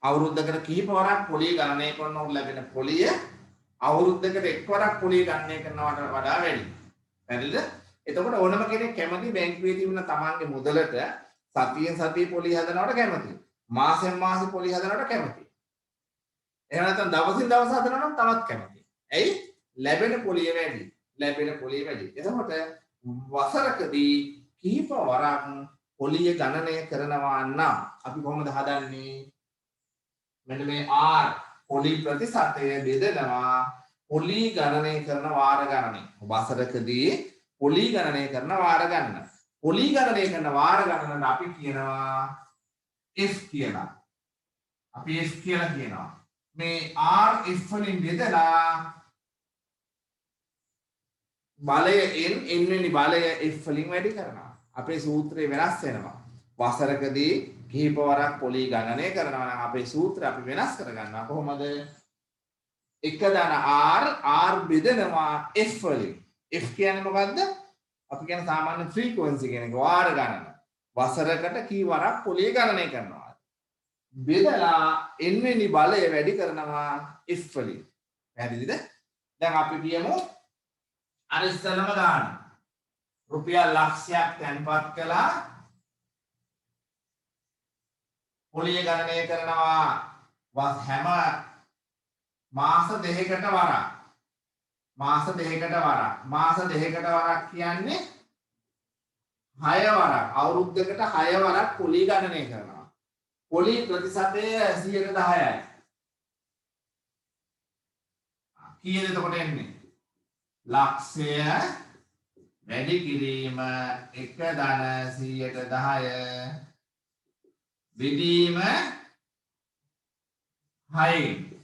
අවුරුද්දකට කිහිප වරක් පොලිය ගණනය කරනකොට ලැබෙන පොලිය අවුරුද්දකට එක් වරක් පොලිය ගණනය කරනවට වඩා වැඩි. හරිද? එතකොට ඕනම කෙනෙක් කැමති බැංකුවේ තිබුණ තමන්ගේ මුදලට සතියෙන් සතිය පොලිය හදනවට කැමති. මාසෙන් මාසෙ පොලිය හදනවට කැමති. එහෙම නැත්නම් දවසින් දවස හදනවට තවත් කැමති. ඇයි? ලැබෙන පොලිය වැඩි. ලැබෙන පොලිය වැඩි. එතකොට වසරකදී කිහිප වරක් පොලිය ගණනය කරනවා නම් අපි කොහොමද හදන්නේ? මෙන්න මේ R පොලි ප්‍රතිශතය බෙදනවා පොලි ගණනය කරන වාර ගණනය. වසරකදී පොලි ගණනය කරන වාර ගණන. පොලි ගණනය කරන වාර ගණනට අපි කියනවා F කියලා. අපි F කියලා කියනවා. මේ R F වලින් බෙදලා බලය n වෙනි බලය F වලින් වැඩි කරනවා. අපේ සූත්‍රය වෙනස් වෙනවා. වසරකදී කිහිප වරක් පොලි ගණනය කරනවා නම් අපේ සූත්‍රය අපි වෙනස් කරගන්නවා. කොහොමද? එක දන R බෙදනවා F වලින්. F කියන්නේ මොකද්ද? අපි කියන සාමාන්‍ය ෆ්‍රීකවෙන්සි කියන එක වාර ගණන. වසරකට කී වරක් පොලි ගණනය කරනවා. බෙදලා n වෙනි බලය වැඩි කරනවා F වලින්. පැහැදිලිද? දැන් අපි කියමු අර ඉස්සෙල්ලම ගන්න. රුපියල් ලක්ෂයක් තැන්පත් කළා. පොලිය ගණනය කරනවා හැම මාස දෙකකට වරක්. මාස දෙකකට වරක්. මාස දෙකකට වරක් කියන්නේ 6 වරක්. අවුරුද්දකට 6 වරක් පොලිය ගණනය කරනවා. පොලිය ප්‍රතිශතය 10%යි. කීයද එතකොට එන්නේ? ලක්ෂය වැඩි කිරීම 1/100 බෙදීම 6.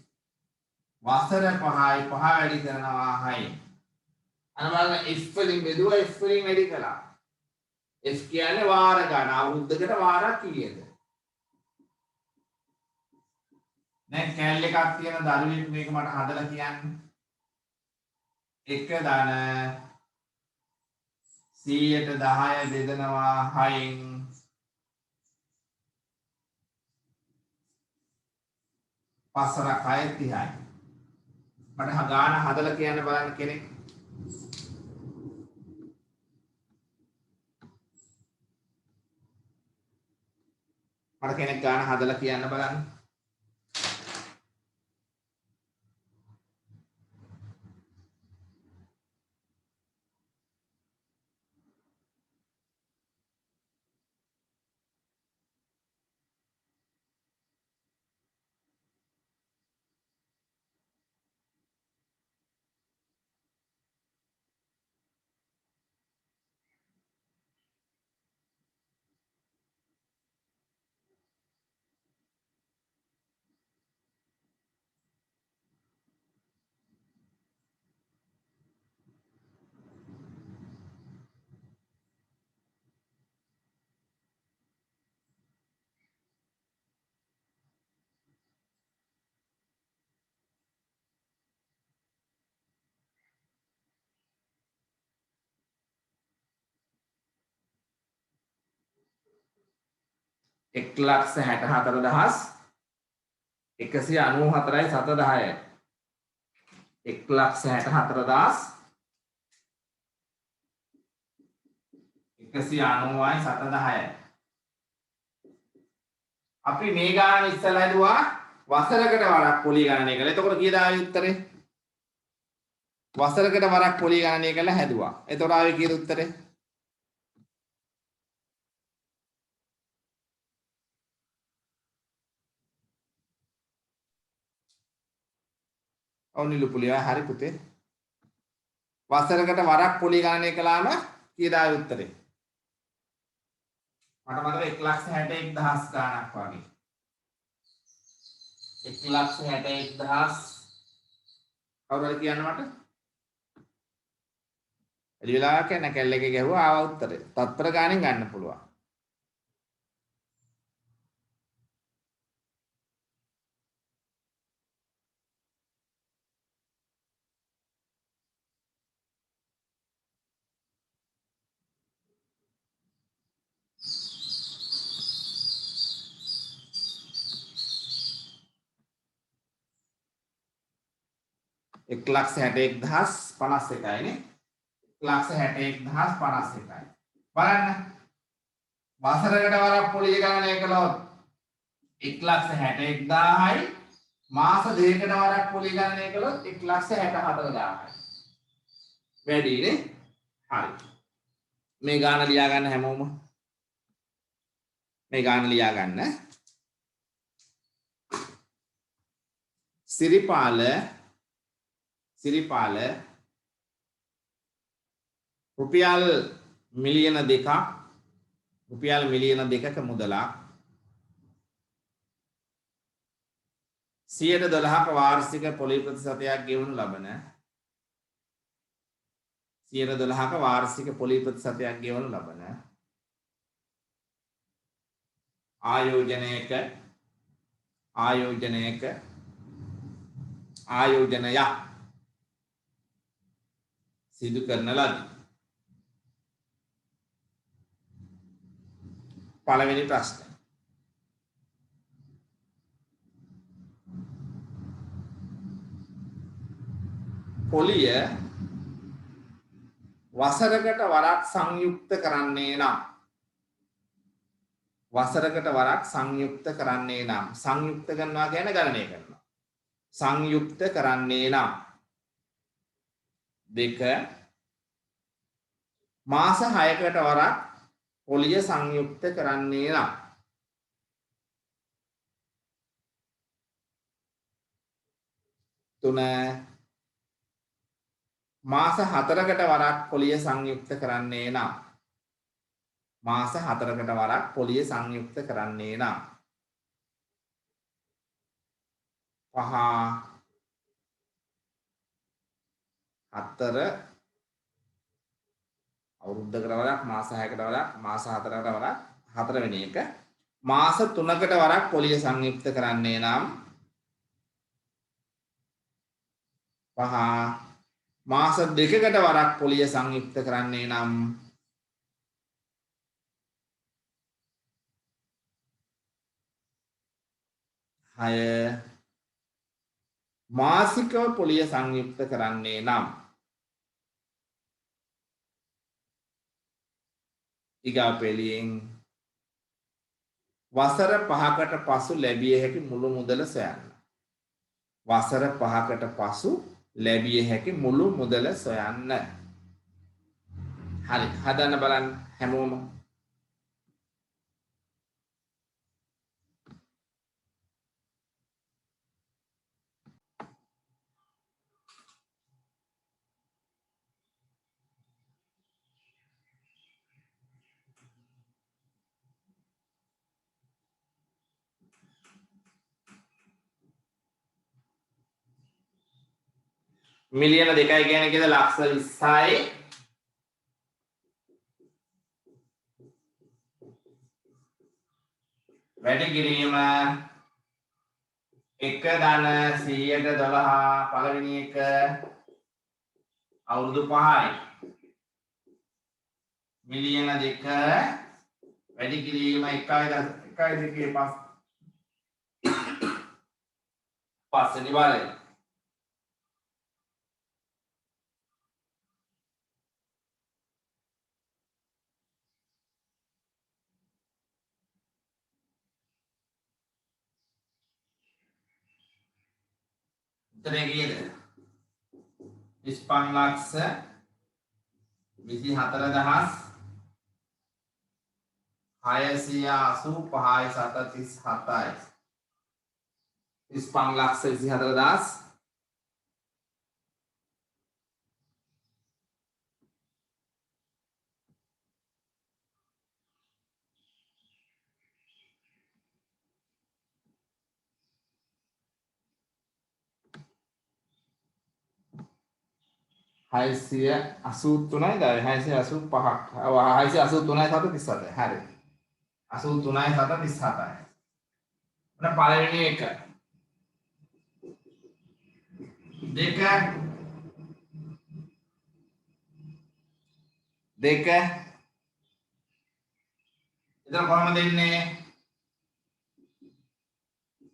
වසර 5යි 5 වැඩි කරනවා 6. අන්න බලන්න F වලින් බෙදුවා F වලින් වැඩි කළා. F කියන්නේ වාර ගන්න. අවුරුද්දකට වාරක් කීයද? දැන් කැල් එකක් තියෙන දරුවෙක් මේක මට හදලා කියන්න. 1/100 බෙදනවා 6න් පස්සරක් 6:30යි. මට ගාන හදලා කියන්න බලන්න කෙනෙක්. මට කෙනෙක් ගාන හදලා කියන්න බලන්න. එක් ලක්ෂ 64,194යි 7/10යි. 1,64,190යි 7/10යි. අපි මේ ගාන ඉස්සලා හදුවා වසරකට වරක් පොලි ගණනය කළා. එතකොට කීයද ආවේ උත්තරේ? වසරකට වරක් පොලි ගණනය කළා හැදුවා. එතකොට ආවේ කීයද උත්තරේ? ඔව් පුලියා හරි පුතේ. වසරකට වරක් පොලි ගණනය කළාම කීයද ආවේ උත්තරේ? මට මතක 1,61,000 ගාණක් වගේ. 1,61,000 කවුරුහරි කියන්න මට? එළි වෙලාවක් යන කැල්ල එකේ ගැහුවා ආවා උත්තරේ. තත්පර ගාණෙන් ගන්න පුළුවන්. 1,61,051 නේ 1,61,051 බලන්න වසරකට වරක් පොලිය ගණනය කළොත් 1,61,000යි මාස දෙකකට වරක් පොලිය ගණනය කළොත් 1,64,000යි වැඩි නේ හරි මේ ගාන ලියා ගන්න හැමෝම මේ ගාන ලියා ගන්න සිරිපාල රුපියල් මිලියන 2ක් රුපියල් මිලියන 2ක මුදලක් 112ක වාර්ෂික පොලි ප්‍රතිශතයක් ගෙවනු ලබන 112ක වාර්ෂික පොලි ප්‍රතිශතයක් ගෙවනු ලබන ආයෝජනයක් සිදු කරන ලදී. පළවෙනි ප්‍රශ්නය. පොලිය වසරකට වරක් සංයුක්ත කරන්නේ නම් සංයුක්ත කරනවා කියන්නේ ගණනය කරනවා. සංයුක්ත කරන්නේ නම් 2 මාස 6කට වරක් පොලිය සංයුක්ත කරන්නේ නම් 3 මාස 4කට වරක් පොලිය සංයුක්ත කරන්නේ නම් 5 4 අවුරුද්දකට වරක් මාස 6කට වරක් මාස 4කට වරක් හතරවෙනි එක මාස 3කට වරක් පොලිය සංයුක්ත කරන්නේ නම් 5 මාස 2කට වරක් පොලිය සංයුක්ත කරන්නේ නම් 6 මාසිකව පොලිය සංයුක්ත කරන්නේ නම් ඊගාපෙලියෙන් වසර 5කට පසු ලැබිය හැකි මුළු මුදල සොයන්න. වසර 5කට පසු ලැබිය හැකි මුළු මුදල සොයන්න. හරි හදන්න බලන්න හැමෝම. මිලියන 2යි කියන එකද ලක්ෂ 20යි වැඩි කිරීම 1/112 පළවෙනි එක අවුරුදු 5යි මිලියන 2 වැඩි කිරීම 1.2 පස්වෙනි බලය උත්තරේ කීයද 25,24,685යි 737යි 25,24,000 683යි දාවේ 685ක් 683යි 737යි හරි 83යි 737යි මොන පළවෙනි එක දෙක එතන කොහොමද දෙන්නේ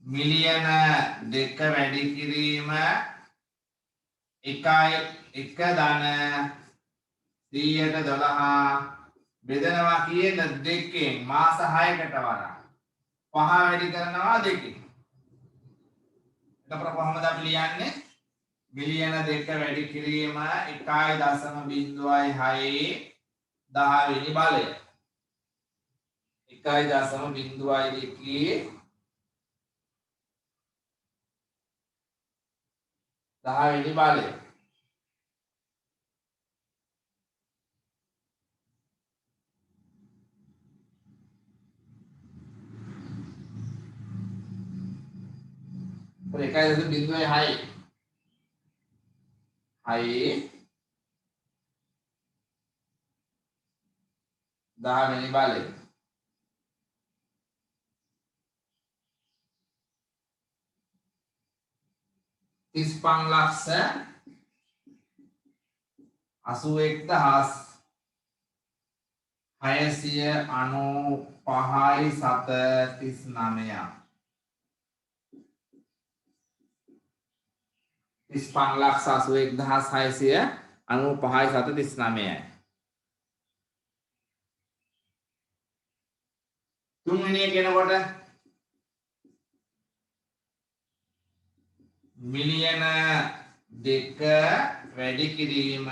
මිලියන 2 වැඩි කිරීම එකයි එක ධන 112 බෙදනවා කියන දෙකෙන් මාස 6කට වරක් 5 වැඩි කරනවා දෙකෙන්. එතකොට කොහොමද අපි ලියන්නේ? මිලියන 2 වැඩි කිරීම 1.06 10 වෙනි බලය. 1.02 10 වෙනි බලය. पर 1.06 10 වෙනි බලය. 35,81,695.39 35,81,695.39 තුන්වෙනි එක එනකොට මිලියන 2 වැඩි කිරීම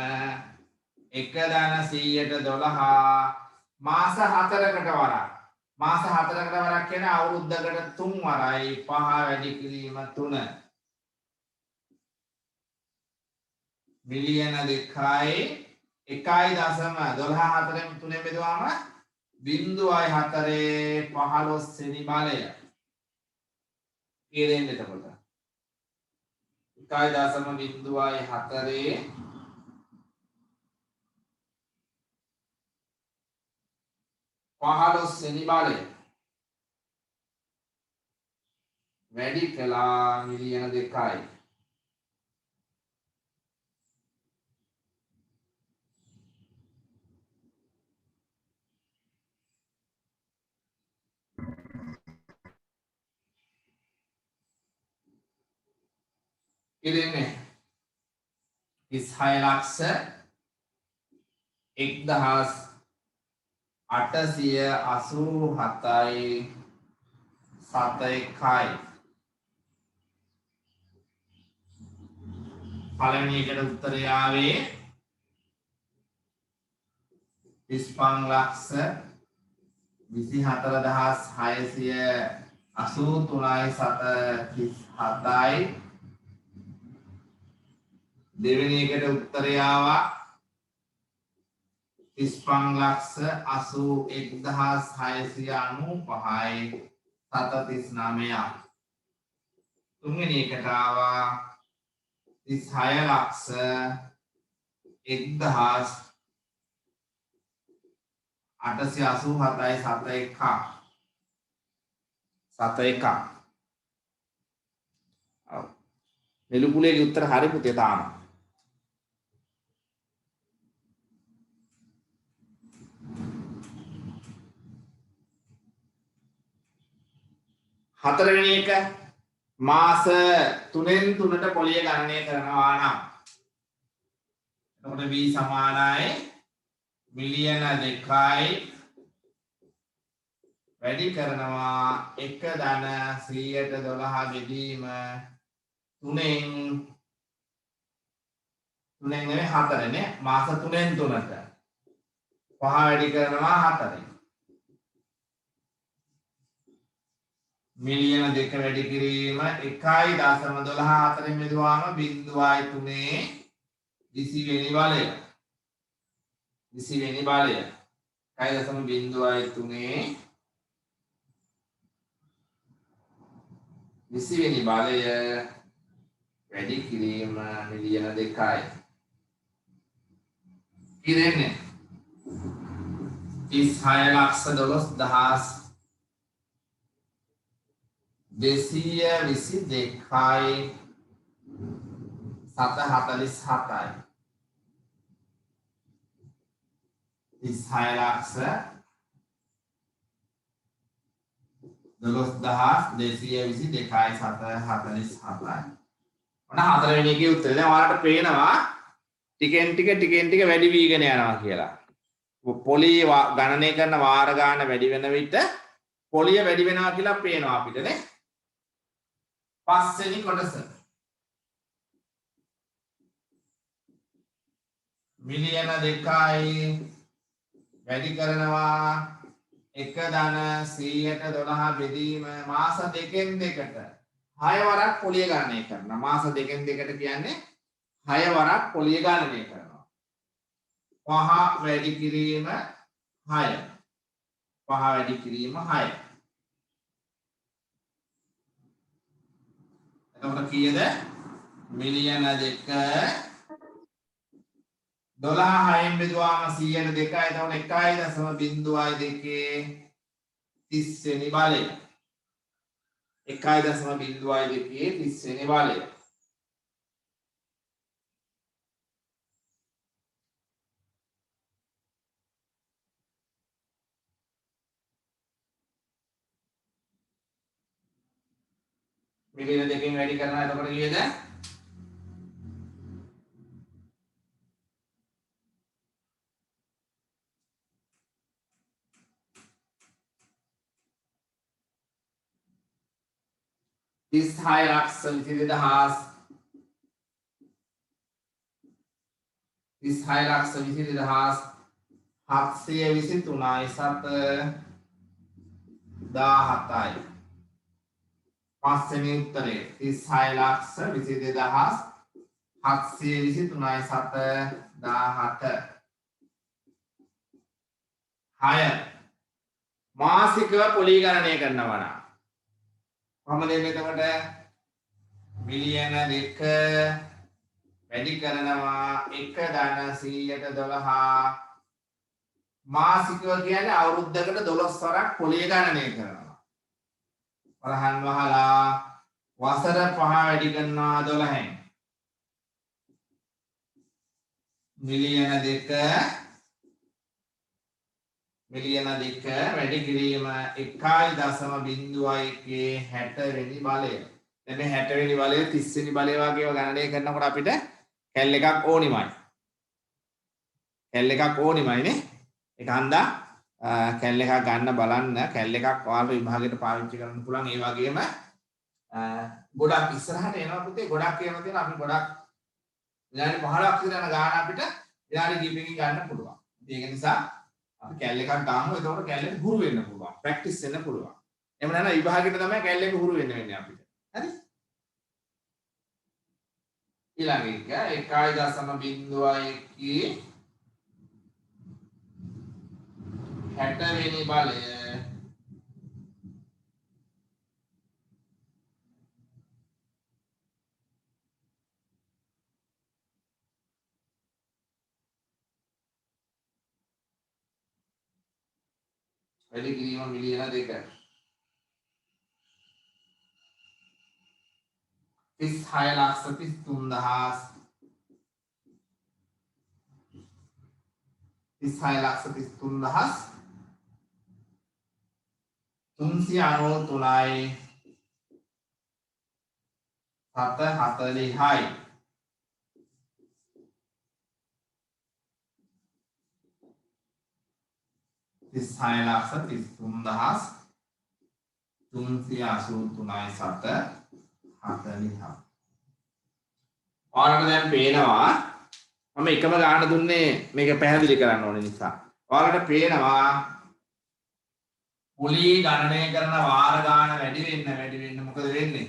1.112 මාස 4කට වරක්. මාස 4කට වරක් කියන්නේ අවුරුද්දකට 3 වරයි 5 වැඩි කිරීම 3 මිලියන 2යි 1.12 3 බෙදුවාම 0.4 15 වෙනි බලය. කීයෙන් එතකොට 1.04 15 වෙනි බලය වැඩි කළා මිලියන 2යි. ඉතින්නේ 36,1,887.71යි. පළවෙනි එකට උත්තරය ආවේ 35,24,683.37යි. දෙවෙනි එකට උත්තරය ආවා 35,81,695.39. තුන්වෙනි එකට ආවා 36,01,887.71. නෙළුපුලේගේ උත්තර හරි පුතේ තාම. හතරවෙනි එක මාස 3න් 3ට පොලිය ගණනය කරනවා නම් එතකොට v සමානයි මිලියන 2යි වැඩි කරනවා 1.112 බෙදීම 3න් නෙවෙයි 4නේ මාස 3න් 3ට 5 වැඩි කරනවා 4යි. මිලියන 2 වැඩි කිරීම 1.14 බෙදුවාම 0.3 20 වෙනි බලය. 20 වෙනි බලය 1.03 20 වෙනි බලය වැඩි කිරීම මිලියන 2යි. ඉතින් 36,12,000 222යි 747යි. 36,12,222යි 747යි. ඔන්න හතරවෙනි එකේ උත්තරේ. දැන් ඔයාලට පේනවා ටිකෙන් ටික වැඩි වීගෙන යනවා කියලා. පොලිය ගණනය කරන වාර ගාන වැඩි වෙන විට පොලිය වැඩි වෙනවා කියලා පේනවා අපිට නේ. පස්වෙනි කොටස. මිලියන 2යි වැඩි කරනවා 1/112 බෙදීම මාස දෙකෙන් දෙකට 6 වරක් පොලිය ගණනය කරනවා. මාස දෙකෙන් දෙකට කියන්නේ 6 වරක් පොලිය ගණනය කරනවා. 5 වැඩි කිරීම 6. 5 වැඩි කිරීම 6. එතකොට කීයද? මිලියන 2 12 6න් බෙදුවාම 100ට 2යි. එතකොට 1.02 30 වෙනි බලය. 1.02 30 වෙනි බලය. මිලියන 2කින් වැඩි කරනවා. එතකොට කීයද? 36 ලක්ෂ 22000 36 ලක්ෂ 22723යි 17යි. පස්වෙනි උත්තරේ 36 ලක්ෂ 22723යි 17 6 මාසිකව පොලී ගණනය කරනවා නම් කොහොමද එතකොට මිලියන 2 වැඩි කරනවා 1/112 මාසිකව කියන්නේ අවුරුද්දකට 12 වරක් පොලිය ගණනය කරනවා. වරහන් වහලා වසර 5 වැඩි කරනවා 12න් මිලියන 2 වැඩි කිරීම 1.01 60 වෙනි බලය. දැන් මේ 60 වෙනි බලය 30 වෙනි බලය වගේව ගණනය කරනකොට අපිට කැල් එකක් ඕනිමයි. නේ. ඒක හන්දා කැල් එකක් ගන්න බලන්න කැල් එකක් ඔයාලට විභාගයට පාවිච්චි කරන්න පුළුවන්. ඒ වගේම ගොඩක් ඉස්සරහට එනවා පුතේ. ගොඩක් කියනවා තියෙන අපි ගොඩක් විනාඩි 15ක් විතර යන ගාන අපිට විනාඩි කිහිපකින් ගන්න පුළුවන්. ඒක නිසා අපි කැල් එකක් ගාමු. එතකොට කැල් එක හුරු වෙන්න පුළුවන්. ප්‍රැක්ටිස් වෙන්න පුළුවන්. එහෙම නැත්නම් විභාගෙට තමයි කැල් එක හුරු වෙන්නේ අපිට. හරි? ඊළඟ එක 1.01 60 වෙනි බලය වැඩි කිරීම මිලියන 2 36 ලක්ෂ 33000 36 ලක්ෂ 33000 393යි 740යි. Tisai laksa 33,383යි 740. ඔයාලට දැන් පේනවා මම එකම ගාන දුන්නේ මේක පැහැදිලි කරන්න ඕන නිසා. ඔයාලට පේනවා පොලී ගණනය කරන වාර ගාන වැඩි වෙන්න මොකද වෙන්නේ?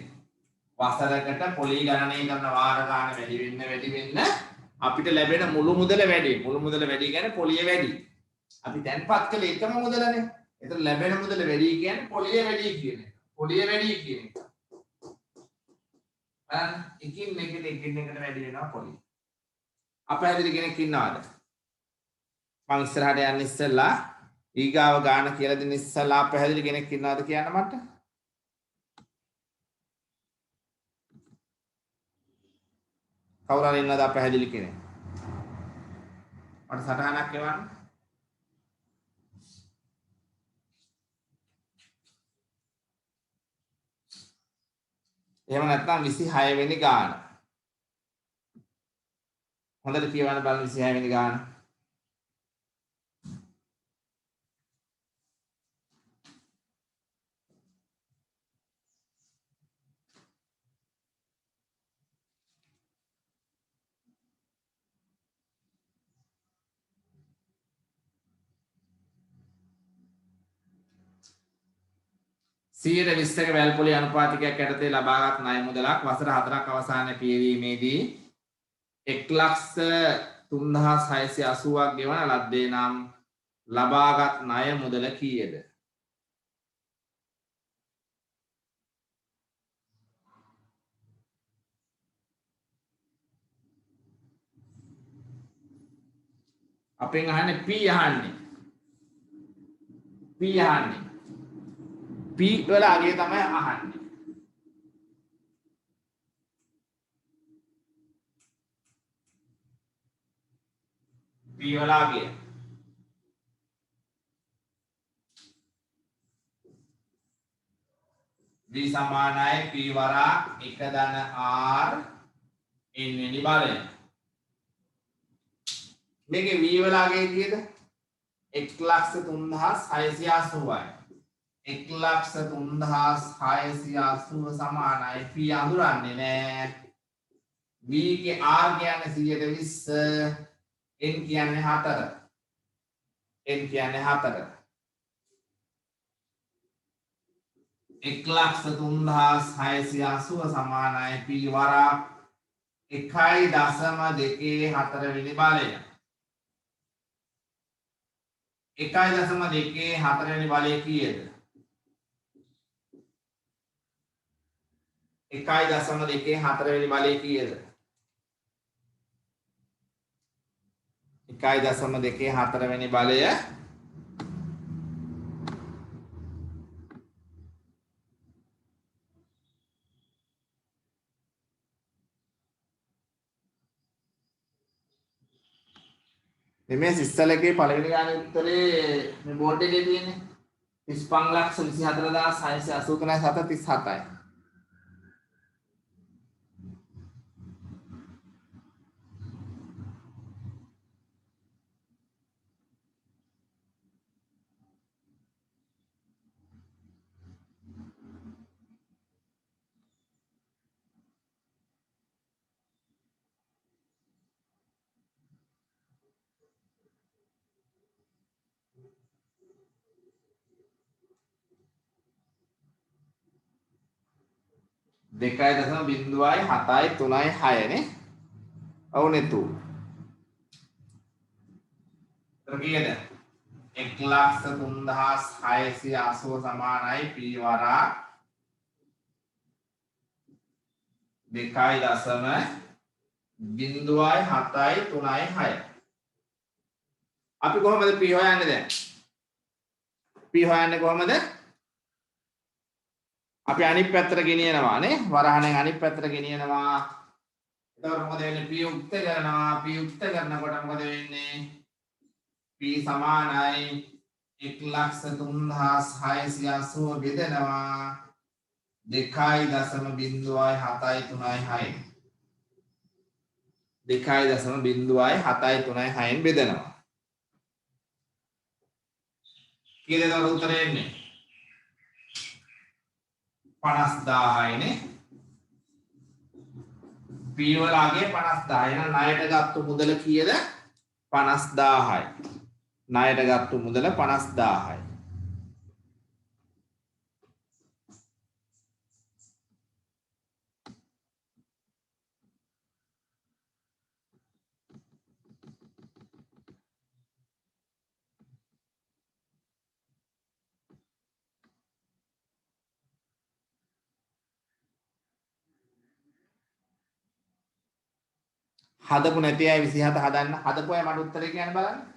වසරකට පොලී ගණනය කරන වාර ගාන වැඩි වෙන්න අපිට ලැබෙන මුළු මුදල වැඩි. මුළු මුදල වැඩි කියන්නේ පොලිය වැඩි. අපි දැන්පත් කළේ එකම මුදලනේ. ඒතර ලැබෙන මුදල වැඩි කියන්නේ පොලිය වැඩි කියන එක. පොලිය වැඩි කියන එක. එකින් එකට වැඩි වෙනවා පොලිය. අපහැදිලි කෙනෙක් ඉන්නවද? මං ඉස්සරහට යන්න ඉස්සෙල්ලා ඊගාව ගාන කියලා දෙන්න ඉස්සෙල්ලා අපහැදිලි කෙනෙක් ඉන්නවද කියන්න මට? කවුරු හරි ඉන්නවද අපහැදිලි කෙනෙක්? මට සටහනක් එවන්න. එහෙම නැත්නම් 26 වෙනි ගාන. හොඳට කියවන්න බලන්න 26 වෙනි ගාන. සියයට 20ක වැල්පොලි අනුපාතිකයක් යටතේ ලබාගත් ණය මුදලක් වසර 4ක් අවසාන පියවීමේදී 1,3680ක් ගෙවන ලද්දේ නම් ලබාගත් ණය මුදල කීයද? අපෙන් අහන්නේ P අහන්නේ. P අහන්නේ. P වල අගය තමයි අහන්නේ. P වල අගය. V සමානයි P වරක් 1 ධන R n වෙනි බලය. මේකේ V වල අගය කීයද? 1,3680යි. 1,3680 සමානයි P අඳුරන්නේ නෑ. V के R කියන්නේ 120, n කියන්නේ 4. n කියන්නේ 4. 1,3680 සමානයි P වරක් 1.24 වෙනි බලය. 1.24 වෙනි බලය කීයද? 1.24 වෙනි බලය කීයද? 1.24 වෙනි බලය මේ සිස්සලකේ පළවෙනි ගානේ උත්තරේ මේ බෝඩ් එකේ තියෙන්නේ 35,24,683 37යි. දෙකයි දශම බිංදුවයි 7යි 3යි 6 නේ. ඔව් නේ තු. කීයද? 1,3680 සමානයි P වරක් 2.0 බිංදුවයි 7යි 3යි 6යි. අපි කොහොමද P හොයන්නේ දැන්? P හොයන්නේ කොහොමද? අපි අනිත් පැත්තට ගෙනියනවා නේ. වරහණෙන් අනිත් පැත්තට ගෙනියනවා. එතකොට මොකද වෙන්නේ? P උක්ත කරනවා. P උක්ත කරනකොට මොකද වෙන්නේ? P සමානයි 1,3680 බෙදනවා 2.07යි 3යි 6. 2.07යි 3යි 6න් බෙදනවා. කීයද එතකොට උත්තරේ එන්නේ? 50,000යි නේ. P වල අගය 50,000. එහෙනම් ණයට ගත්තු මුදල කීයද? 50,000යි. ණයට ගත්තු මුදල 50,000යි. හදපු නැති අය 27 හදන්න. හදපු අය මට උත්තරේ කියන්න බලන්න.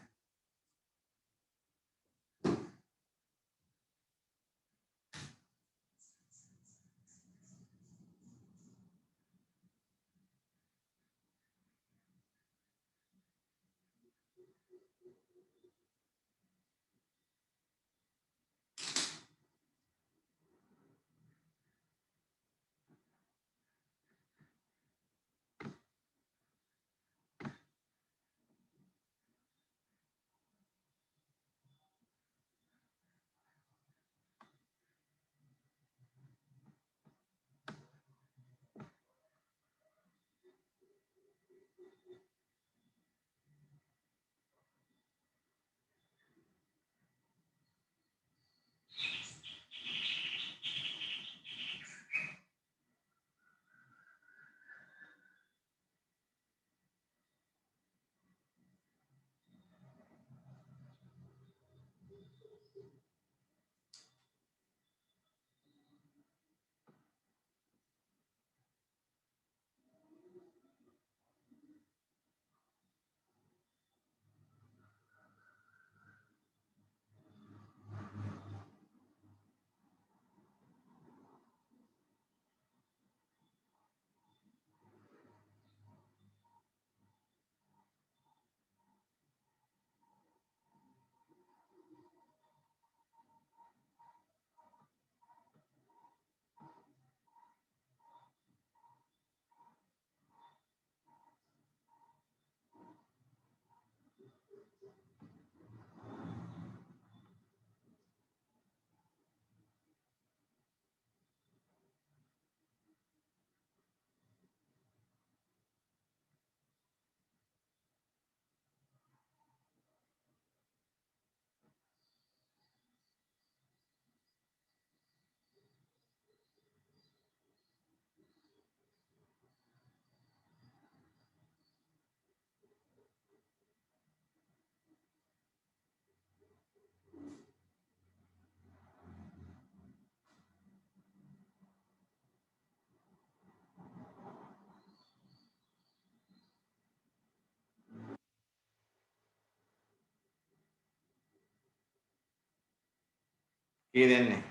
කී දෙන්නේ?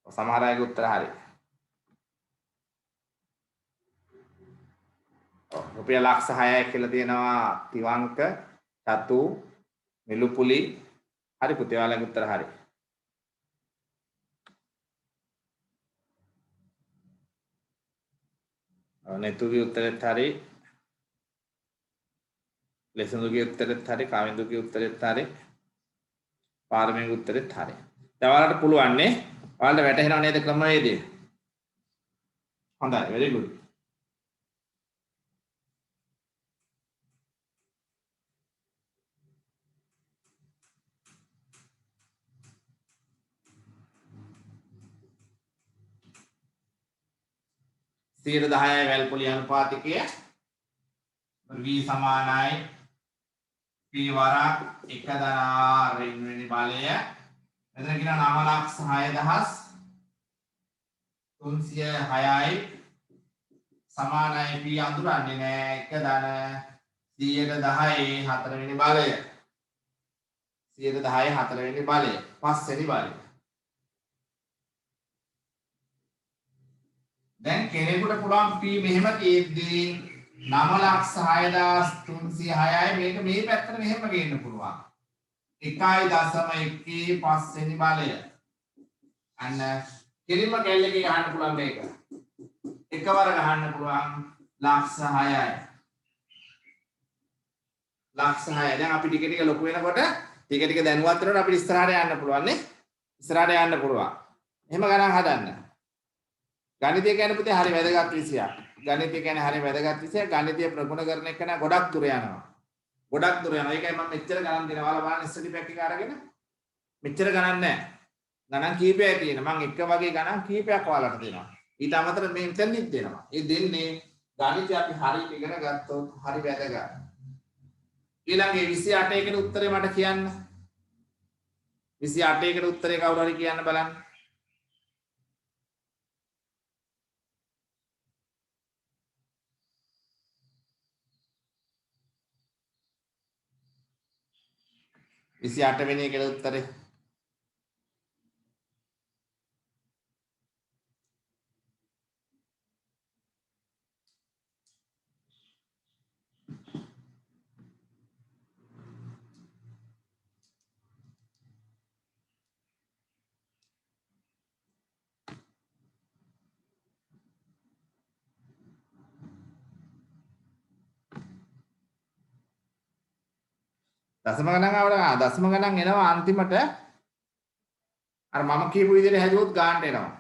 සමහර අයගේ උත්තර හරි. රුපියල් ලක්ෂ 6යි කියලා තියෙනවා තිවංක, චතු, මිලුපුලි. හරි පුතේ ඔයාලගේ උත්තර හරි. නෙතුගේ උත්තරෙත් හරි. ලෙසඳුගේ උත්තරෙත් හරි. කාවින්දුගේ උත්තරෙත් හරි. පාරමීගේ උත්තරෙත් හරි. දැන් ඔයාලට පුළුවන් නේ. ඔයාලට වැටහෙනව නේද ක්‍රමවේදය? හොඳයි. very good. සියයට 10යි වැල්පොලි අනුපාතිකය v සමානයි p වරක් 1 ධන r වෙනි බලය. මෙතන කියන නාම ලක්ෂ 6306යි සමානයි p අඳුරන්නේ නෑ 1 ධන 110යි 4 වෙනි බලය. 110යි 4 වෙනි බලය. 5 වෙනි බලය. දැන් කෙනෙකුට පුළුවන් p මෙහෙම තියෙද්දී 9,6306යි මේක මේ පැත්තට මෙහෙම ගේන්න පුළුවන්. 1.1 පස්වෙනි බලය. අන්න කෙලින්ම කැල්ලකේ ගහන්න පුළුවන් මේක. එකවර ගහන්න පුළුවන් ලක්ෂ 6යි. ලක්ෂ 6යි. දැන් අපි ටික ටික ලොකු වෙනකොට ටික ටික දැනුවත් වෙනකොට අපිට ඉස්සරහට යන්න පුළුවන් නේ. ඉස්සරහට යන්න පුළුවන්. එහෙම ගණන් හදන්න. ගණිතය කියන්නේ පුතේ හරි වැදගත් විෂයක්. ගණිතය කියන්නේ හරි වැදගත් විෂයක්. ගණිතය ප්‍රගුණ කරන එක නා ගොඩක් දුර යනවා. ගොඩක් දුර යනවා. ඒකයි මම මෙච්චර ගණන් දෙනවා. ඔයාලා බලන්න ස්ටඩි පැක් එක අරගෙන මෙච්චර ගණන් නැහැ. ගණන් කීපයක් තියෙනවා. මම එක වගේ ගණන් කීපයක් ඔයාලට දෙනවා. ඊට අමතරව මේ මෙතනදිත් දෙනවා. ඒ දෙන්නේ ගණිතය අපි හරියට ඉගෙන ගත්තොත් හරි වැදගත්. ඊළඟේ 28 එකට උත්තරේ මට කියන්න. 28 එකට උත්තරේ කවුරු හරි කියන්න බලන්න. විසි අටවෙනි එකට උත්තරේ දශම ගණන් ආවම දශම ගණන් එනවා අන්තිමට අර මම කියපු විදිහට හැදුවොත් ගානට එනවා.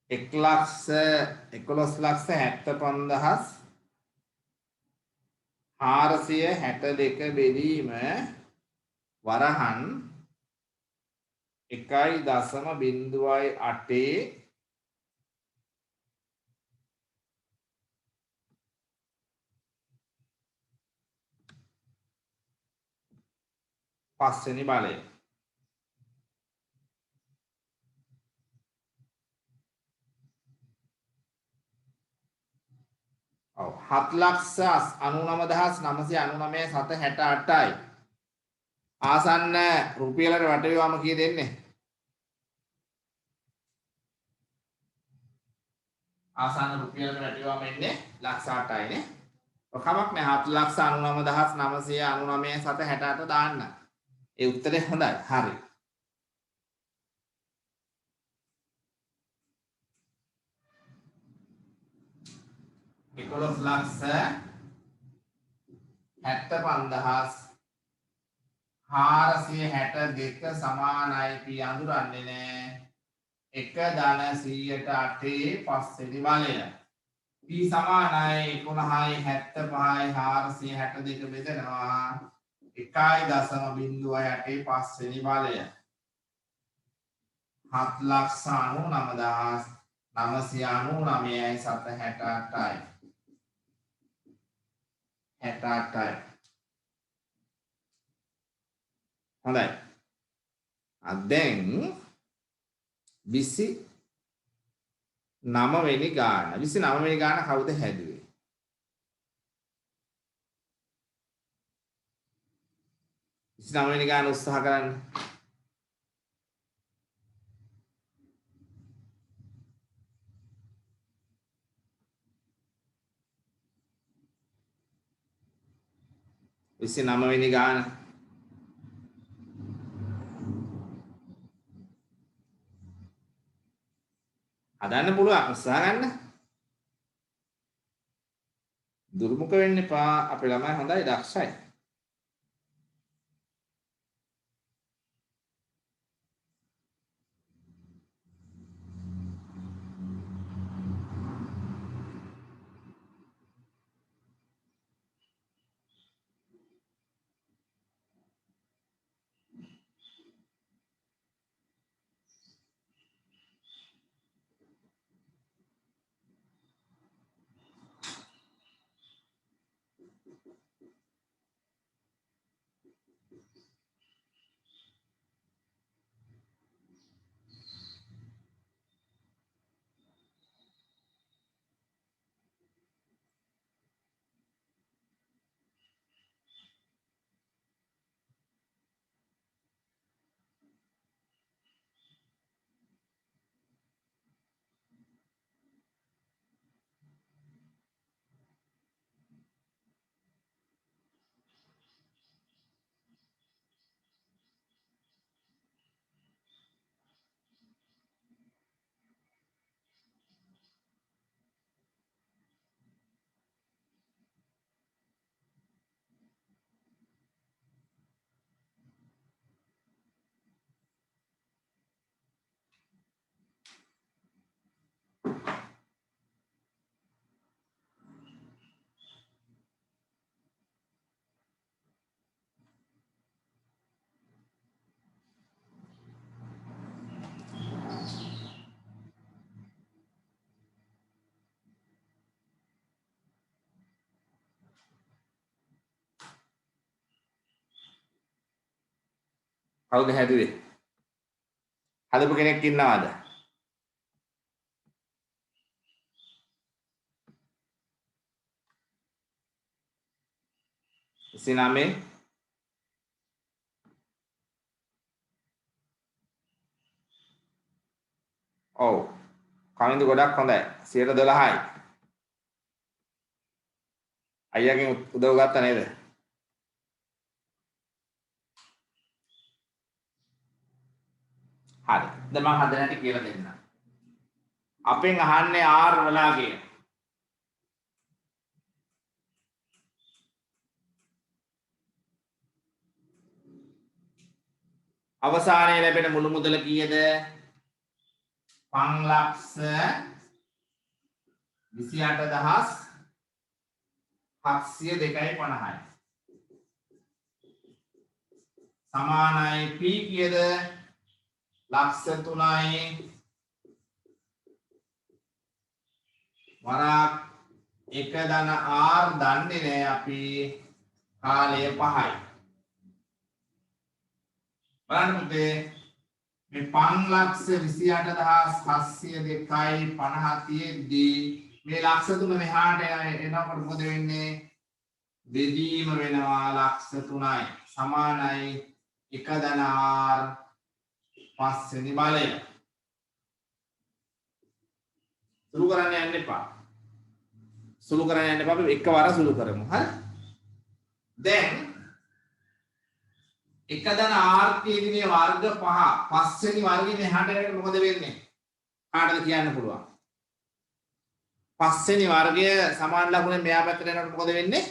11,65,462 බෙදීම වරහන් 1.08 පස්වෙනි බලය. ඔව් 7,99,999 768යි. ආසන්න රුපියලට වටේවම කී දෙන්නේ? ආසන්න රුපියලට වටේවම එන්නේ 1,08යි නේ. කමක් නෑ 7,99,999 768 දාන්න. ඒ උත්තරේ හොඳයි. හරි. ලක්ෂ 75,462 සමානයි පි අඳුරන්නේ නෑ 1/100ට 8 පස්වෙනි බලය. පි සමානයි 11,75,462 බෙදෙනවා 1.08 පස්වෙනි බලය. 7,99,999යි 768යි. 68යි. හොඳයි. දැන් 29 වෙනි ගාන. 29 වෙනි ගාන කවුද හැදුවේ? 29 වෙනි ගාන උත්සාහ කරන්න. විසි නවවෙනි ගාන හදන්න පුළුවන් උත්සාහ ගන්න. දුර්මුඛ වෙන්න එපා. අපේ ළමයි හොඳයි දක්ෂයි. කවුද හැදුවේ? හදපු කෙනෙක් ඉන්නවද? සිනාමේ ඔව් කමින්දු ගොඩක් හොඳයි 12යි. අයියාගෙන් උදව් ගත්තා නේද? හරි. දැන් මම හදන හැටි කියලා දෙන්නම්. අපෙන් අහන්නේ R වලාගේ. අවසානයේ ලැබෙන මුළු මුදල කීයද? පන්ලක්ෂ 28750යි සමානයි p කීයද ලක්ෂ 3යි වරක් 1 ධන r දන්නේ නැහැ අපි කාලය 5යි බලන්න පුතේ මේ 528750 තියෙද්දී මේ ලක්ෂ 3 මෙහාට එනකොට මොකද වෙන්නේ බෙදීම වෙනවා ලක්ෂ 3යි සමානයි 1 ධන r පස්වෙනි බලය සුළු කරන්න යන්න එපා අපි එකවර සුළු කරමු හරි දැන් 1 ධන r කියේදී වර්ග 5 පස්වෙනි වර්ගයේ මෙහාට යනකොට මොකද වෙන්නේ කාටද කියන්න පුළුවන් පස්වෙනි වර්ගය සමාන ලකුණෙන් මෙහා පැත්තට යනකොට මොකද වෙන්නේ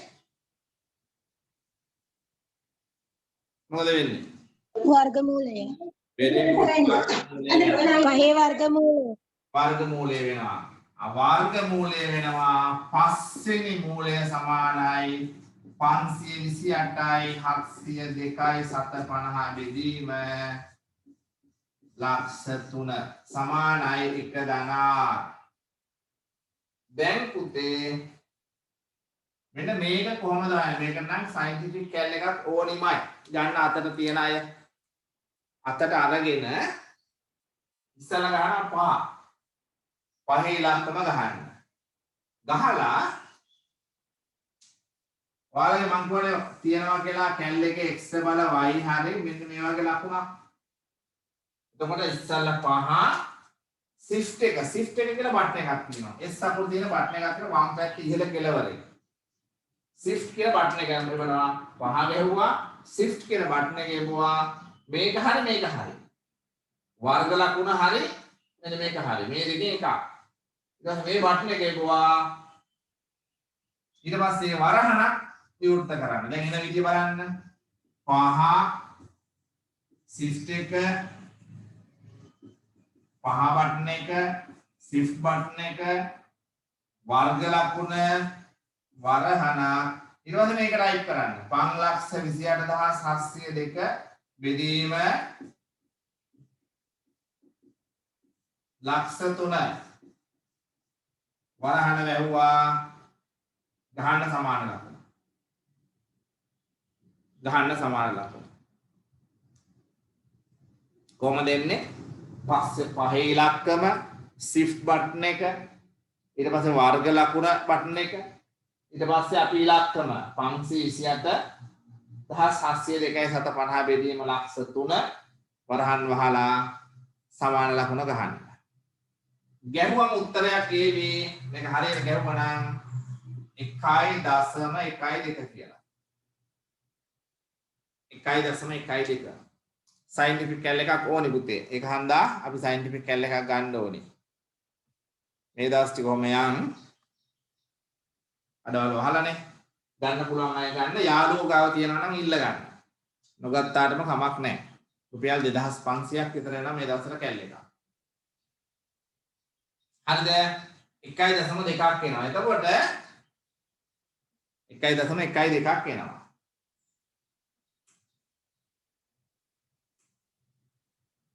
वर्गमूलය පහේ වර්ගමූලය වෙනවා වර්ගමූලය වෙනවා පස්වෙනි මූලය සමානයි 528යි 702යි 750 බෙදීම ලක්ෂ 3 සමානයි 1 ධන r දැන් පුතේ මෙන්න මේක කොහොමද මේක නම් සයන්ටිෆික් කැල් එකක් ඕනිමයි ගන්න අතට තියෙන අය අතට අරගෙන ඉස්සලා ගහනවා 5 පහේ ඉලක්කම ගහන්න ගහලා ඔයාලගේ මං කියන්නේ තියනවා කියලා කැල් එකේ x බල y හරි මෙන්න මේ වගේ ලකුණක් එතකොට ඉස්සලා 5 shift එක කියලා බටන් එකක් තියෙනවා s අකුරු තියෙන බටන් එකක් තියෙනවා වම් පැත්තේ ඉහළ කෙළවරේ shift කියලා බටන් එක ගන්න බලනවා 5 ගැහුවා shift කියලා බටන් එක ගැහුවා මේක හරි වර්ග ලකුණ හරි මෙන්න මේක හරි මේ දෙකේ එකක් ඊට පස්සේ මේ බටන් එක ගැහුවා ඊට පස්සේ වරහණක් විවෘත කරන්න දැන් එන විදිය බලන්න 5 shift එක 5 බටන් එක shift බටන් එක වර්ග ලකුණ වරහණ ඊට පස්සේ මේක ටයිප් කරන්න 528702 බෙදීම ලක්ෂ 3 වරහණ වැහුවා ගහන්න සමාන ලකුණ කොහොමද එන්නේ පස්සේ පහේ ඉලක්කම shift බටන් එක ඊට පස්සේ වර්ග ලකුණ බටන් එක ඊට පස්සේ අපි ඉලක්කම 528,702.750 බෙදීම ලක්ෂ 3 වරහන් වහලා සමාන ලකුණ ගහන්න. ගැහුවම උත්තරයක් ඒවි මේක හරියට ගැහුවා නම් 1.12 කියලා. 1.12 සයන්ටිෆික් කැල් එකක් ඕනි පුතේ. ඒක හන්දා අපි සයන්ටිෆික් කැල් එකක් ගන්න ඕනි. මේ දවස් ටික කොහොම යන් අදවල් වහලානේ ගන්න පුළුවන් අය ගන්න යාළුවෝ ගාව තියනවා නම් ඉල්ල ගන්න. නොගත්තාටම කමක් නැහැ. රුපියල් 2500ක් විතර යනවා මේ දවස්වල කැල් එක. හරිද? 1.2ක් එනවා. එතකොට 1.12ක් එනවා.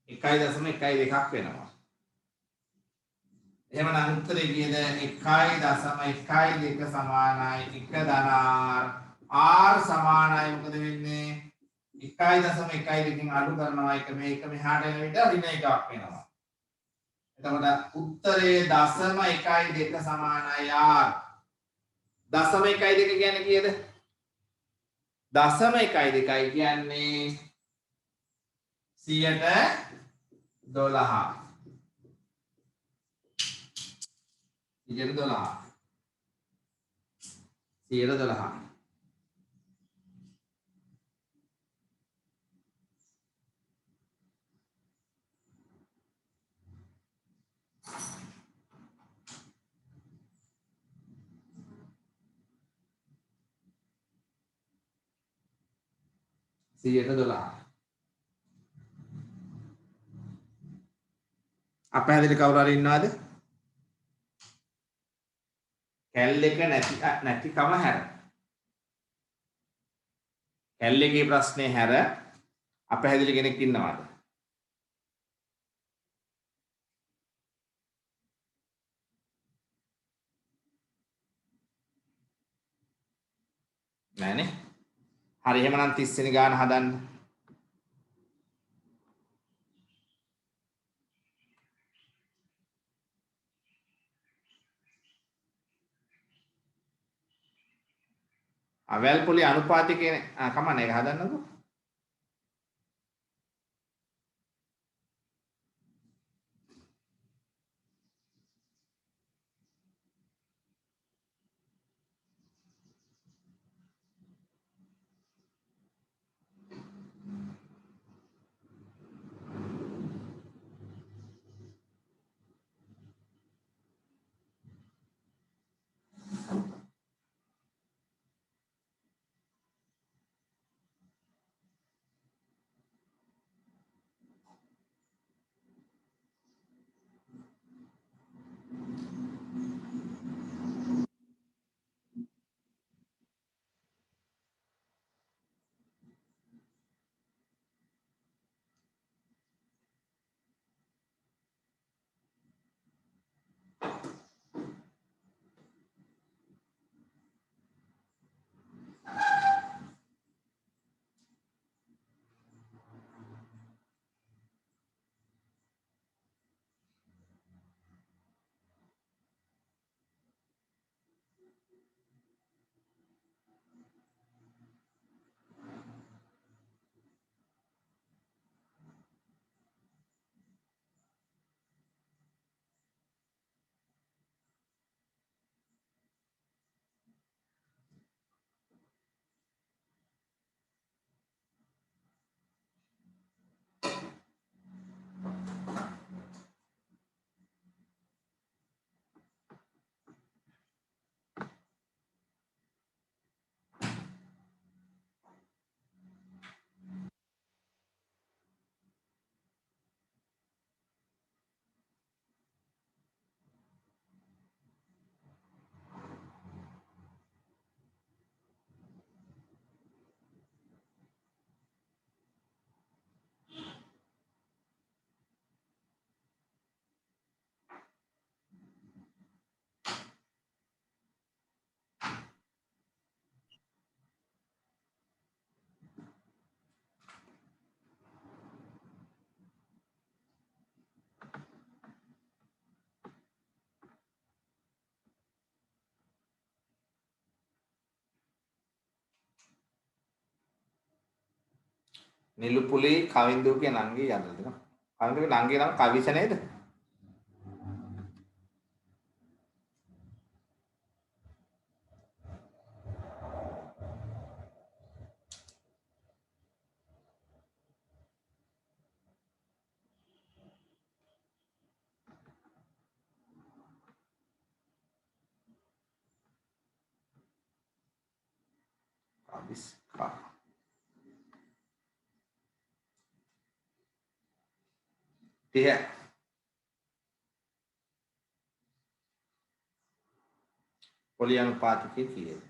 එකයි දශම 1.2ක් වෙනවා. එහෙමනම් උත්තරේ කීයද? 1.12 සමානයි 1 ධන r සමානයි මොකද වෙන්නේ? 1.12කින් අඩු කරනවා එක මේක මෙහාට එන විට ඍණ එකක් වෙනවා. එතකොට උත්තරේ දශම 1.2 සමානයි r. දශම 1.2 කියන්නේ කීයද? දශම 1.2 කියන්නේ 100ට 112 $112 අපහැදිලි කවුරු හරි ඉන්නවද? කැල් එක නැතිකම හැර. කැල් එකේ ප්‍රශ්නේ හැර අපහැදිලි කෙනෙක් ඉන්නවද? නෑනේ. හරි එහෙමනම් 30 වෙනි ගාන හදන්න. අවැල් පොලි අනුපාතිකේ කමන්න ඒක හදන්නකෝ. නිලුපුලි කවින්දුගේ නංගි යන්නද? කවින්දුගේ නංගි නම කවිෂ නේද? කවිස්කා. තිය පොලි අනුපාතිකේ කීයද?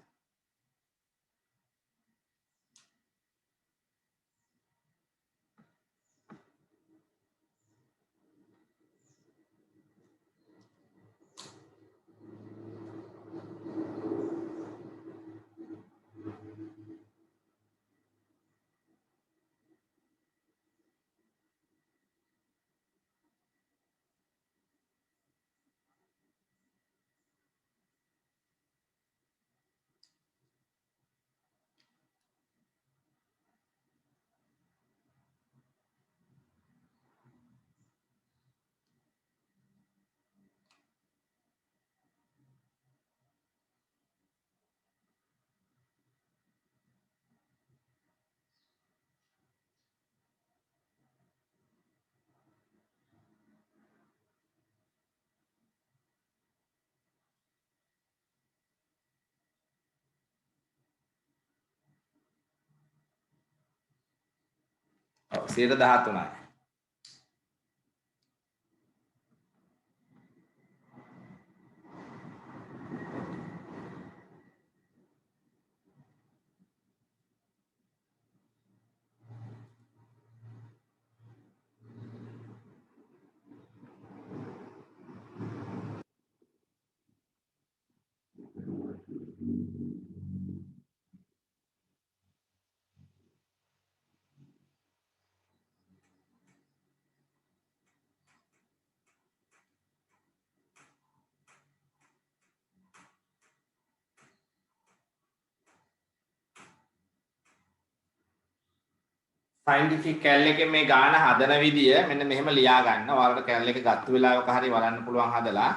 ඔව් 13%යි. සයින්ටිෆික් කැල් එකේ මේ ගාන හදන විදිය මෙන්න මෙහෙම ලියා ගන්න. ඔයාලට කැල් එක ගත්ත වෙලාවක හරි බලන්න පුළුවන් හදලා.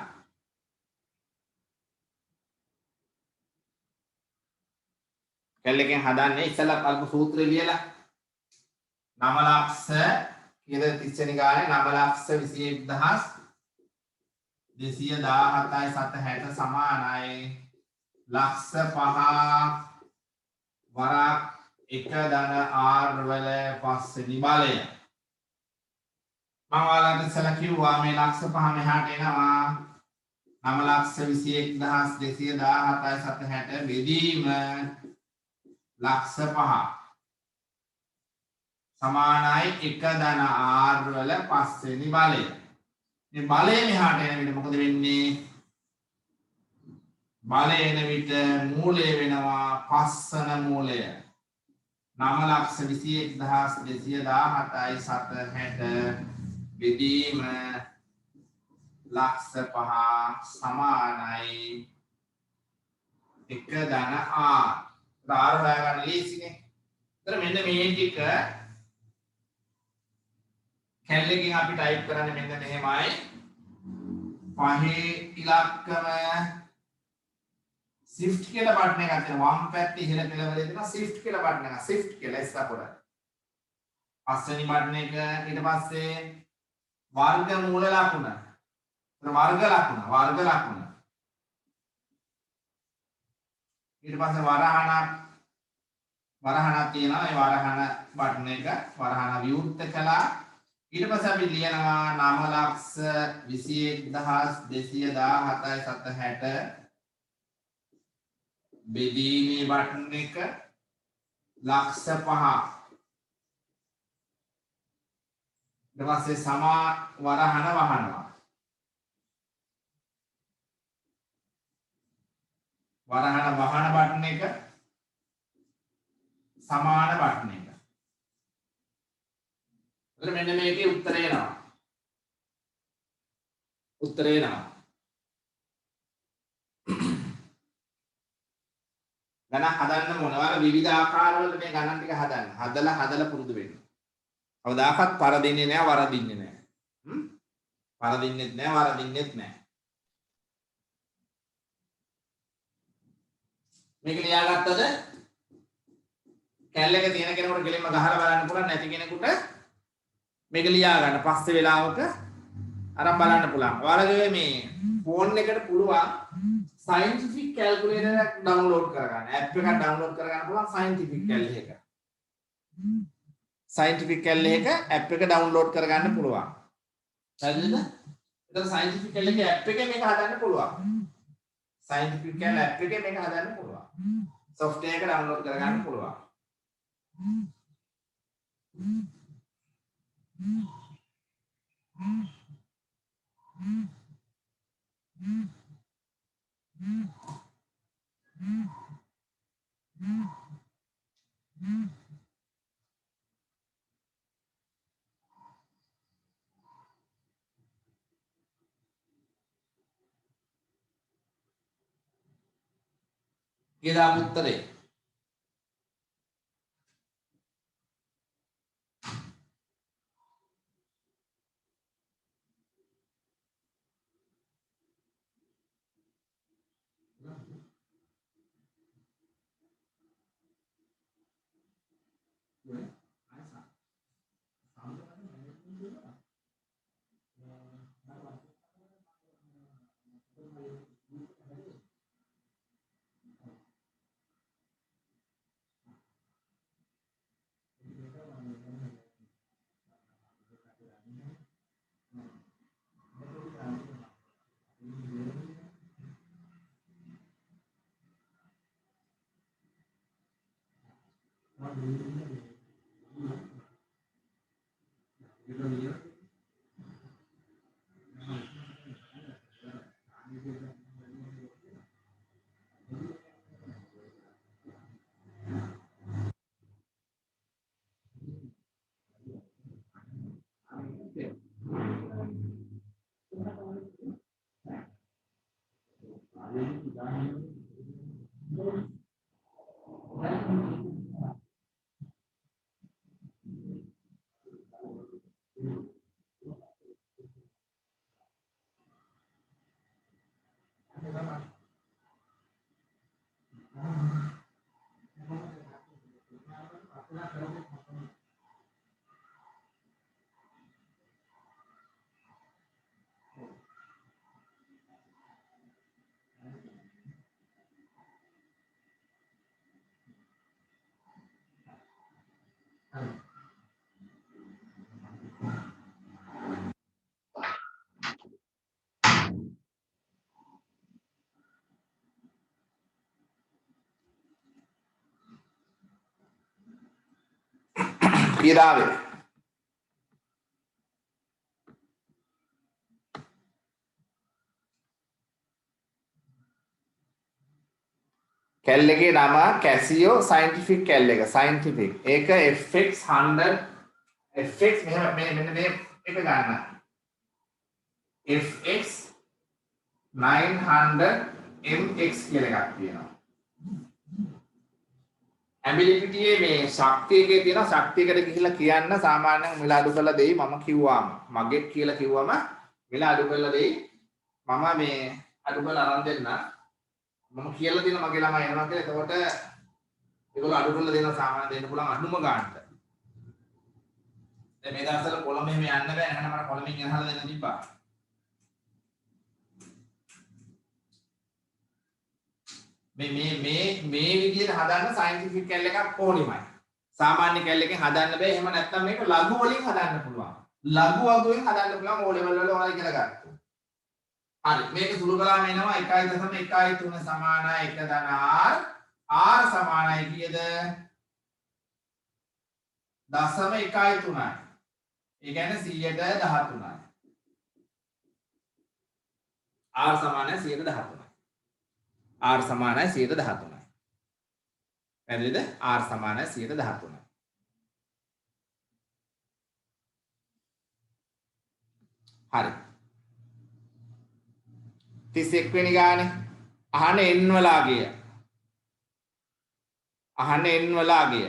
කැල් එකෙන් හදන්නේ ඉස්සලා අල්ප සූත්‍රය ලියලා. නම ලක්ෂ කීයද 30 වෙනි ගානේ නම ලක්ෂ 21217යි 760 සමානයි ලක්ෂ 5 වරක් 1 ධන r වල පස්වෙනි බලය. මම ඔයාලට ඉස්සලා කිව්වා මේ ලක්ෂ 5 මෙහාට එනවා. නම ලක්ෂ 21217යි 760 බෙදීම ලක්ෂ 5 සමානයි 1 ධන r වල පස්වෙනි බලය. මේ බලය මෙහාට එන විට මොකද වෙන්නේ? බලය එන විට මූලය වෙනවා පස්සන මූලය. නම ලක්ෂ 21217යි 760 බෙදීම ලක්ෂ 5 සමානයි 1 ධන r. r හොයාගන්න ලීසිනේ. ඒතර මෙන්න මේ ටික කැල් එකකින් අපි ටයිප් කරන්නේ මෙන්න මෙහෙමයි. පහේ ඉලක්කම shift කියලා බටන් එකක් තියෙනවා. වම් පැත්තේ ඉහළ පෙළවලේ තියෙනවා shift කියලා බටන් එකක්. shift කියලා S අකුර. පස්වෙනි බටන් එක ඊට පස්සේ වර්ගමූල ලකුණ. වර්ග ලකුණ. ඊට පස්සේ වරහණක් තියෙනවා. ඒ වරහණ බටන් එක වරහණ විවෘත කළා. ඊට පස්සේ අපි ලියනවා නම ලක්ෂ 21217යි 760 බෙදීමේ බටන් එක ලක්ෂ 5. ඊට පස්සේ සමා වරහණ වහනවා. වරහණ වහන බටන් එක සමාන බටන් එක. එතන මෙන්න මේකේ උත්තරය එනවා. ගණන් හදන්න මොනවාර විවිධ ආකාරවල මේ ගණන් ටික හදන්න. හදලා පුරුදු වෙන්න. කවදාකවත් පරදින්නේ නැහැ, වරදින්නේ නැහැ. පරදින්නෙත් නැහැ, වරදින්නෙත් නැහැ. මේක ලියාගත්තද? කැල් එක තියෙන කෙනෙකුට ගෙලින්ම ගහලා බලන්න පුළුවන්, නැති කෙනෙකුට මේක ලියා ගන්න පස්සේ වෙලාවක අරන් බලන්න පුළුවන්. ඔයාලගේ මේ ෆෝන් එකට පුළුවන් scientific calculator එකක් ඩවුන්ලෝඩ් කරගන්න. ඇප් එකක් ඩවුන්ලෝඩ් කරගන්න පුළුවන් scientific cal එක. scientific cal එක ඇප් එක ඩවුන්ලෝඩ් කරගන්න පුළුවන්. හරිද? එතන scientific cal එකේ ඇප් එකේ මේක හදන්න පුළුවන්. scientific cal ඇප් එකේ මේක හදන්න පුළුවන්. software එක ඩවුන්ලෝඩ් කරගන්න පුළුවන්. ඊළඟ උත්තරේ කීදාවේ කැල් එකේ නම කැසියෝ සයින්ටිෆික් කැල් එක සයින්ටිෆික් ඒක FX 100 FX මෙන්න මේ එක ගන්න FX 900 MX කියලා එකක් තියෙනවා ඇබිලිටියේ මේ ශක්තියකේ තියෙන ශක්තියකට ගිහිල්ලා කියන්න සාමාන්‍යයෙන් මිල අඩු කරලා දෙයි මම කිව්වාම මගේ කියලා කිව්වම මිල අඩු කරලා දෙයි මම මේ අඩු කරලා අරන් දෙන්න මම කියලා දෙන මගේ ළමයි එනවා කියලා එතකොට ඒගොල්ලෝ අඩු කරලා දෙනවා සාමාන්‍ය දෙන්න පුළුවන් අඩුම ගන්නට දැන් මේ දවස්වල කොළඹ එහෙම යන්න බෑ එහෙනම් මට කොළඹින් ගෙනහලා දෙන්න තිබ්බා මේ විදිහට හදන්න සයන්ටිෆික් කැල් එකක් ඕනෙමයි. සාමාන්‍ය කැල් එකෙන් හදන්න බෑ. එහෙම නැත්නම් මේක ලඝු වලින් හදන්න පුළුවන්. ලඝු වගුවෙන් හදන්න පුළුවන් O level වල ඔයාලා ඉගෙන ගන්න. හරි. මේක සුළු කළාම එනවා 1.13 සමානයි 1 ධන r. r සමානයි කීයද? 0.13යි. ඒ කියන්නේ 113යි. r සමානයි 113යි. R සමානයි 113යි. පැහැදිලිද? R සමානයි 113යි. හරි. 31 වෙනි ගානේ අහන n වල අගය. අහන n වල අගය.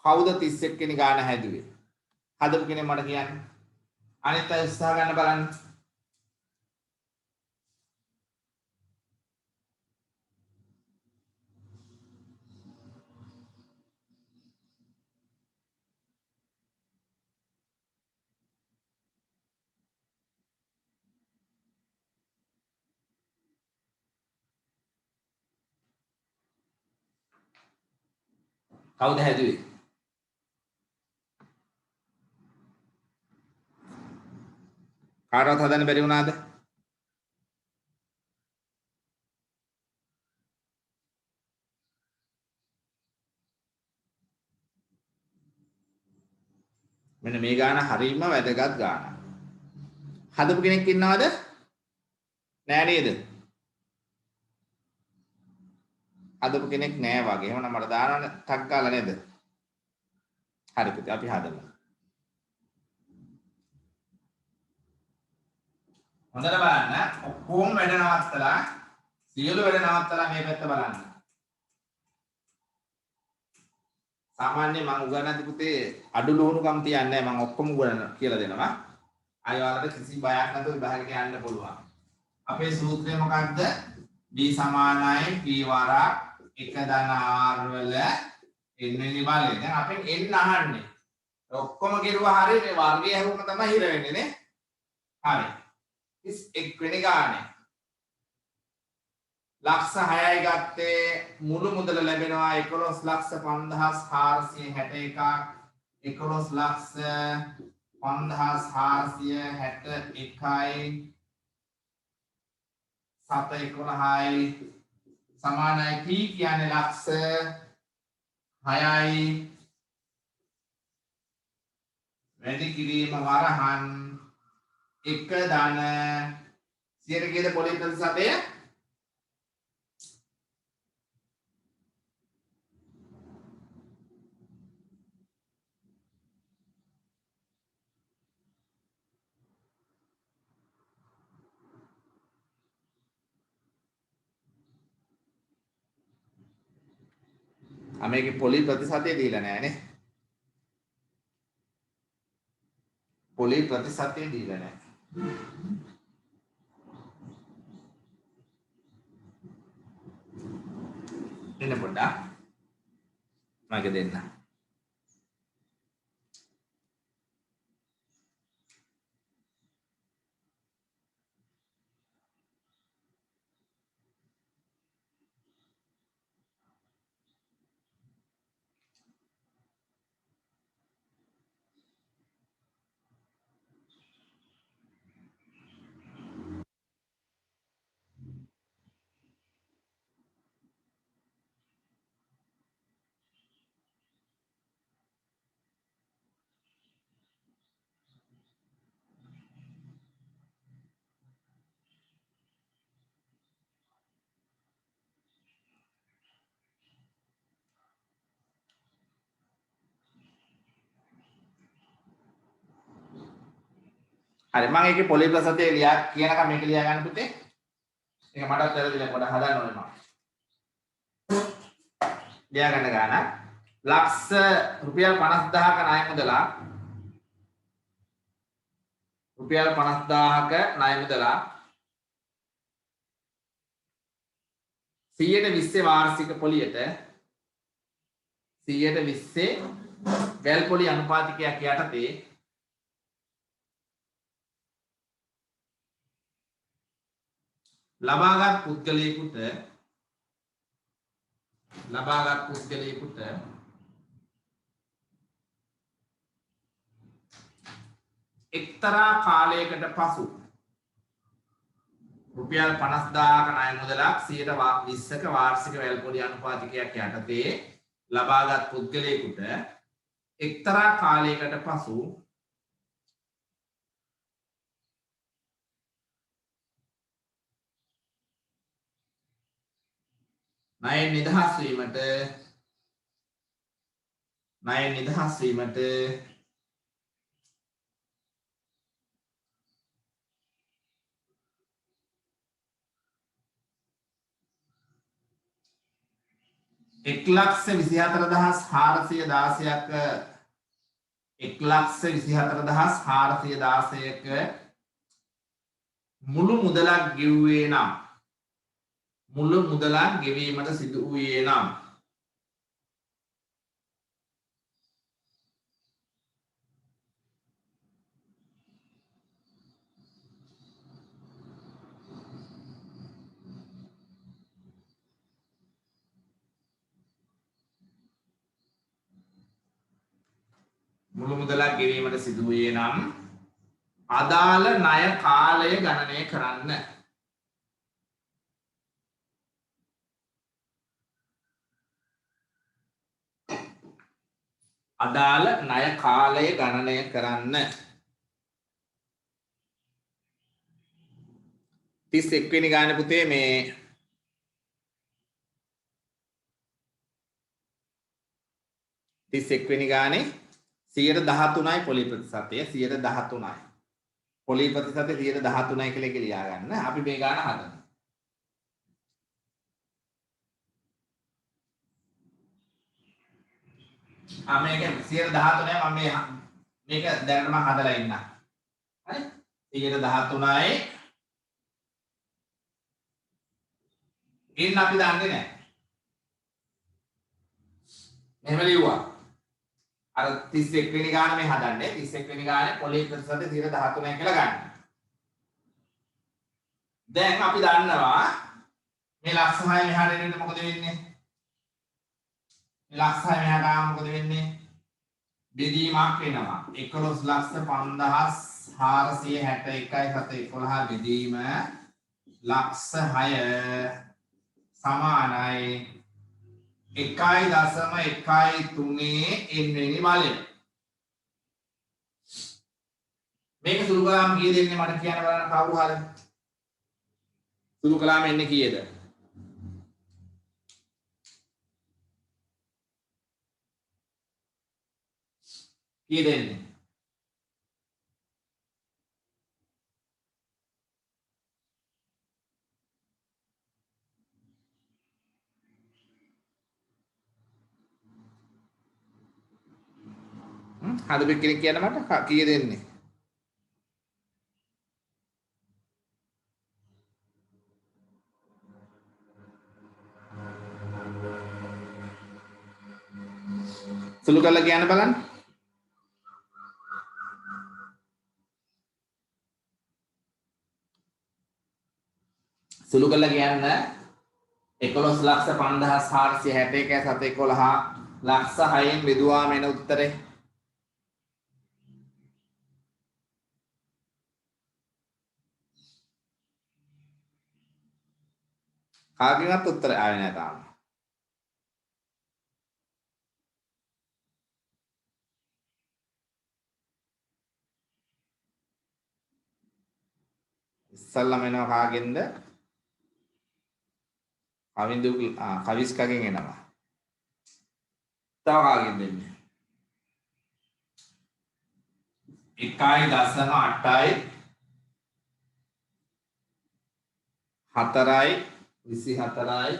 කවුද 31 වෙනි ගාන හැදුවේ? හදපු කෙනෙක් මට කියන්න. අනිත් අය උත්සාහ ගන්න බලන්න. කවුද හැදුවේ? කාටවත් හදන්න බැරි වුණාද? මෙන්න මේ ගාන හරීම වැදගත් ගානක්. හදපු කෙනෙක් ඉන්නවද? නෑ නේද? හදපු කෙනෙක් නෑ වගේ. එහෙනම් මට දානවනේ ටක් ගාලා නේද? හරි පුතේ අපි හදමු. හොඳට බලන්න. ඔක්කොම වැඩ නවත්තලා සියලු වැඩ නවත්තලා මේ පැත්ත බලන්න. සාමාන්‍ය මම උගන්වද්දි පුතේ අඩු ලෝණුකම් තියන්නේ නැහැ. මම ඔක්කොම උගන්වන්න කියලා දෙනවා. අය ඔයාලට කිසි බයක් නැතුව විභාගෙට යන්න පුළුවන්. අපේ සූත්‍රය මොකක්ද? b සමානයි p වරක් 1 ධන r වල n වෙනි බලය. දැන් අපෙන් n අහන්නේ. ඔක්කොම කෙරුවා හරිය මේ වර්ගය හැරුවම තමයි හිර වෙන්නේ නේ. හරි. 31 වෙනි ගානේ. ලක්ෂ 6යි ගත්තේ මුළු මුදල ලැබෙනවා 11,5461ක් 11,5461යි 711යි සමානයි p කියන්නේ ලක්ෂ 6යි වැඩි කිරීම වරහන් 1 ධන 100 කීයද පොලි ප්‍රතිශතය? මේකේ පොලි ප්‍රතිශතය දීලා නැහැ නේ. පොලි ප්‍රතිශතය දීලා නැහැ. මෙන්න පොඩ්ඩක් මගේ දෙන්න. හරි මම ඒකේ පොලිප්ලස් සතේ ලියා කියනකම් මේක ලියා ගන්න පුතේ. ඒක මටත් වැරදිලා පොඩ හදන්න ඕනේ මම. ලියා ගන්න ගානක්. ලක්ෂ රුපියල් 50000ක ණය මුදලක් රුපියල් 50000ක ණය මුදලක් 120 වාර්ෂික පොලියට 120 වැල් පොලි අනුපාතිකයක් යටතේ ලබාගත් පුද්ගලයෙකුට එක්තරා කාලයකට පසු රුපියල් 50000ක ණය මුදලක් 120ක වාර්ෂික වැල් පොලි අනුපාතිකයක් යටතේ ලබාගත් පුද්ගලයෙකුට එක්තරා කාලයකට පසු ණයෙන් නිදහස් වීමට එක් ලක්ෂ 24416ක මුළු මුදලක් ගෙවීමට සිදු වූයේ නම් අදාළ ණය කාලය ගණනය කරන්න. අදාළ ණය කාලය ගණනය කරන්න. 31 වෙනි ගානේ පුතේ මේ 31 වෙනි ගානේ 113යි පොලි ප්‍රතිශතය 113යි. පොලි ප්‍රතිශතය 113යි කියලා එක ලියා ගන්න. අපි මේ ගාන හදමු. මේක 113යි මම මේක දැනට මම හදලා ඉන්න. හරි? 113යි ඉන්න අපි දන්නේ නැහැ. මෙහෙම ලියුවා. අර 31 වෙනි ගාන මේ හදන්නේ 31 වෙනි ගානේ පොලි ප්‍රතිශතය 113යි කියලා ගන්න. දැන් අපි දන්නවා මේ ලක්ෂ 6 මෙහාට එනකොට මොකද වෙන්නේ? මේ ලක්ෂ 6 මෙහාට ආවම මොකද වෙන්නේ? බෙදීමක් වෙනවා. 11,461,711 බෙදීම ලක්ෂ 6 සමානයි 1.13 n වෙනි බලය. මේක සුළු කළාම කීයද එන්නේ මට කියන්න බලන්න කවුරු හරි. සුළු කළාම එන්නේ කීයද? කීයද එන්නේ? හදපු කෙනෙක් කියන්න මට කීයද එන්නේ? සුළු කරලා කියන්න බලන්න. සුළු කරලා කියන්න 11,5461 711 ලක්ෂ 6න් බෙදුවාම එන උත්තරේ කාගෙන්වත් උත්තර ආවේ නැහැ තාම. ඉස්සල්ලාම එනවා කාගෙන්ද? කවින්දු කවිස්කගෙන් එනවා. තව කාගෙන්ද එන්නේ? 1.8යි 4යි 24යි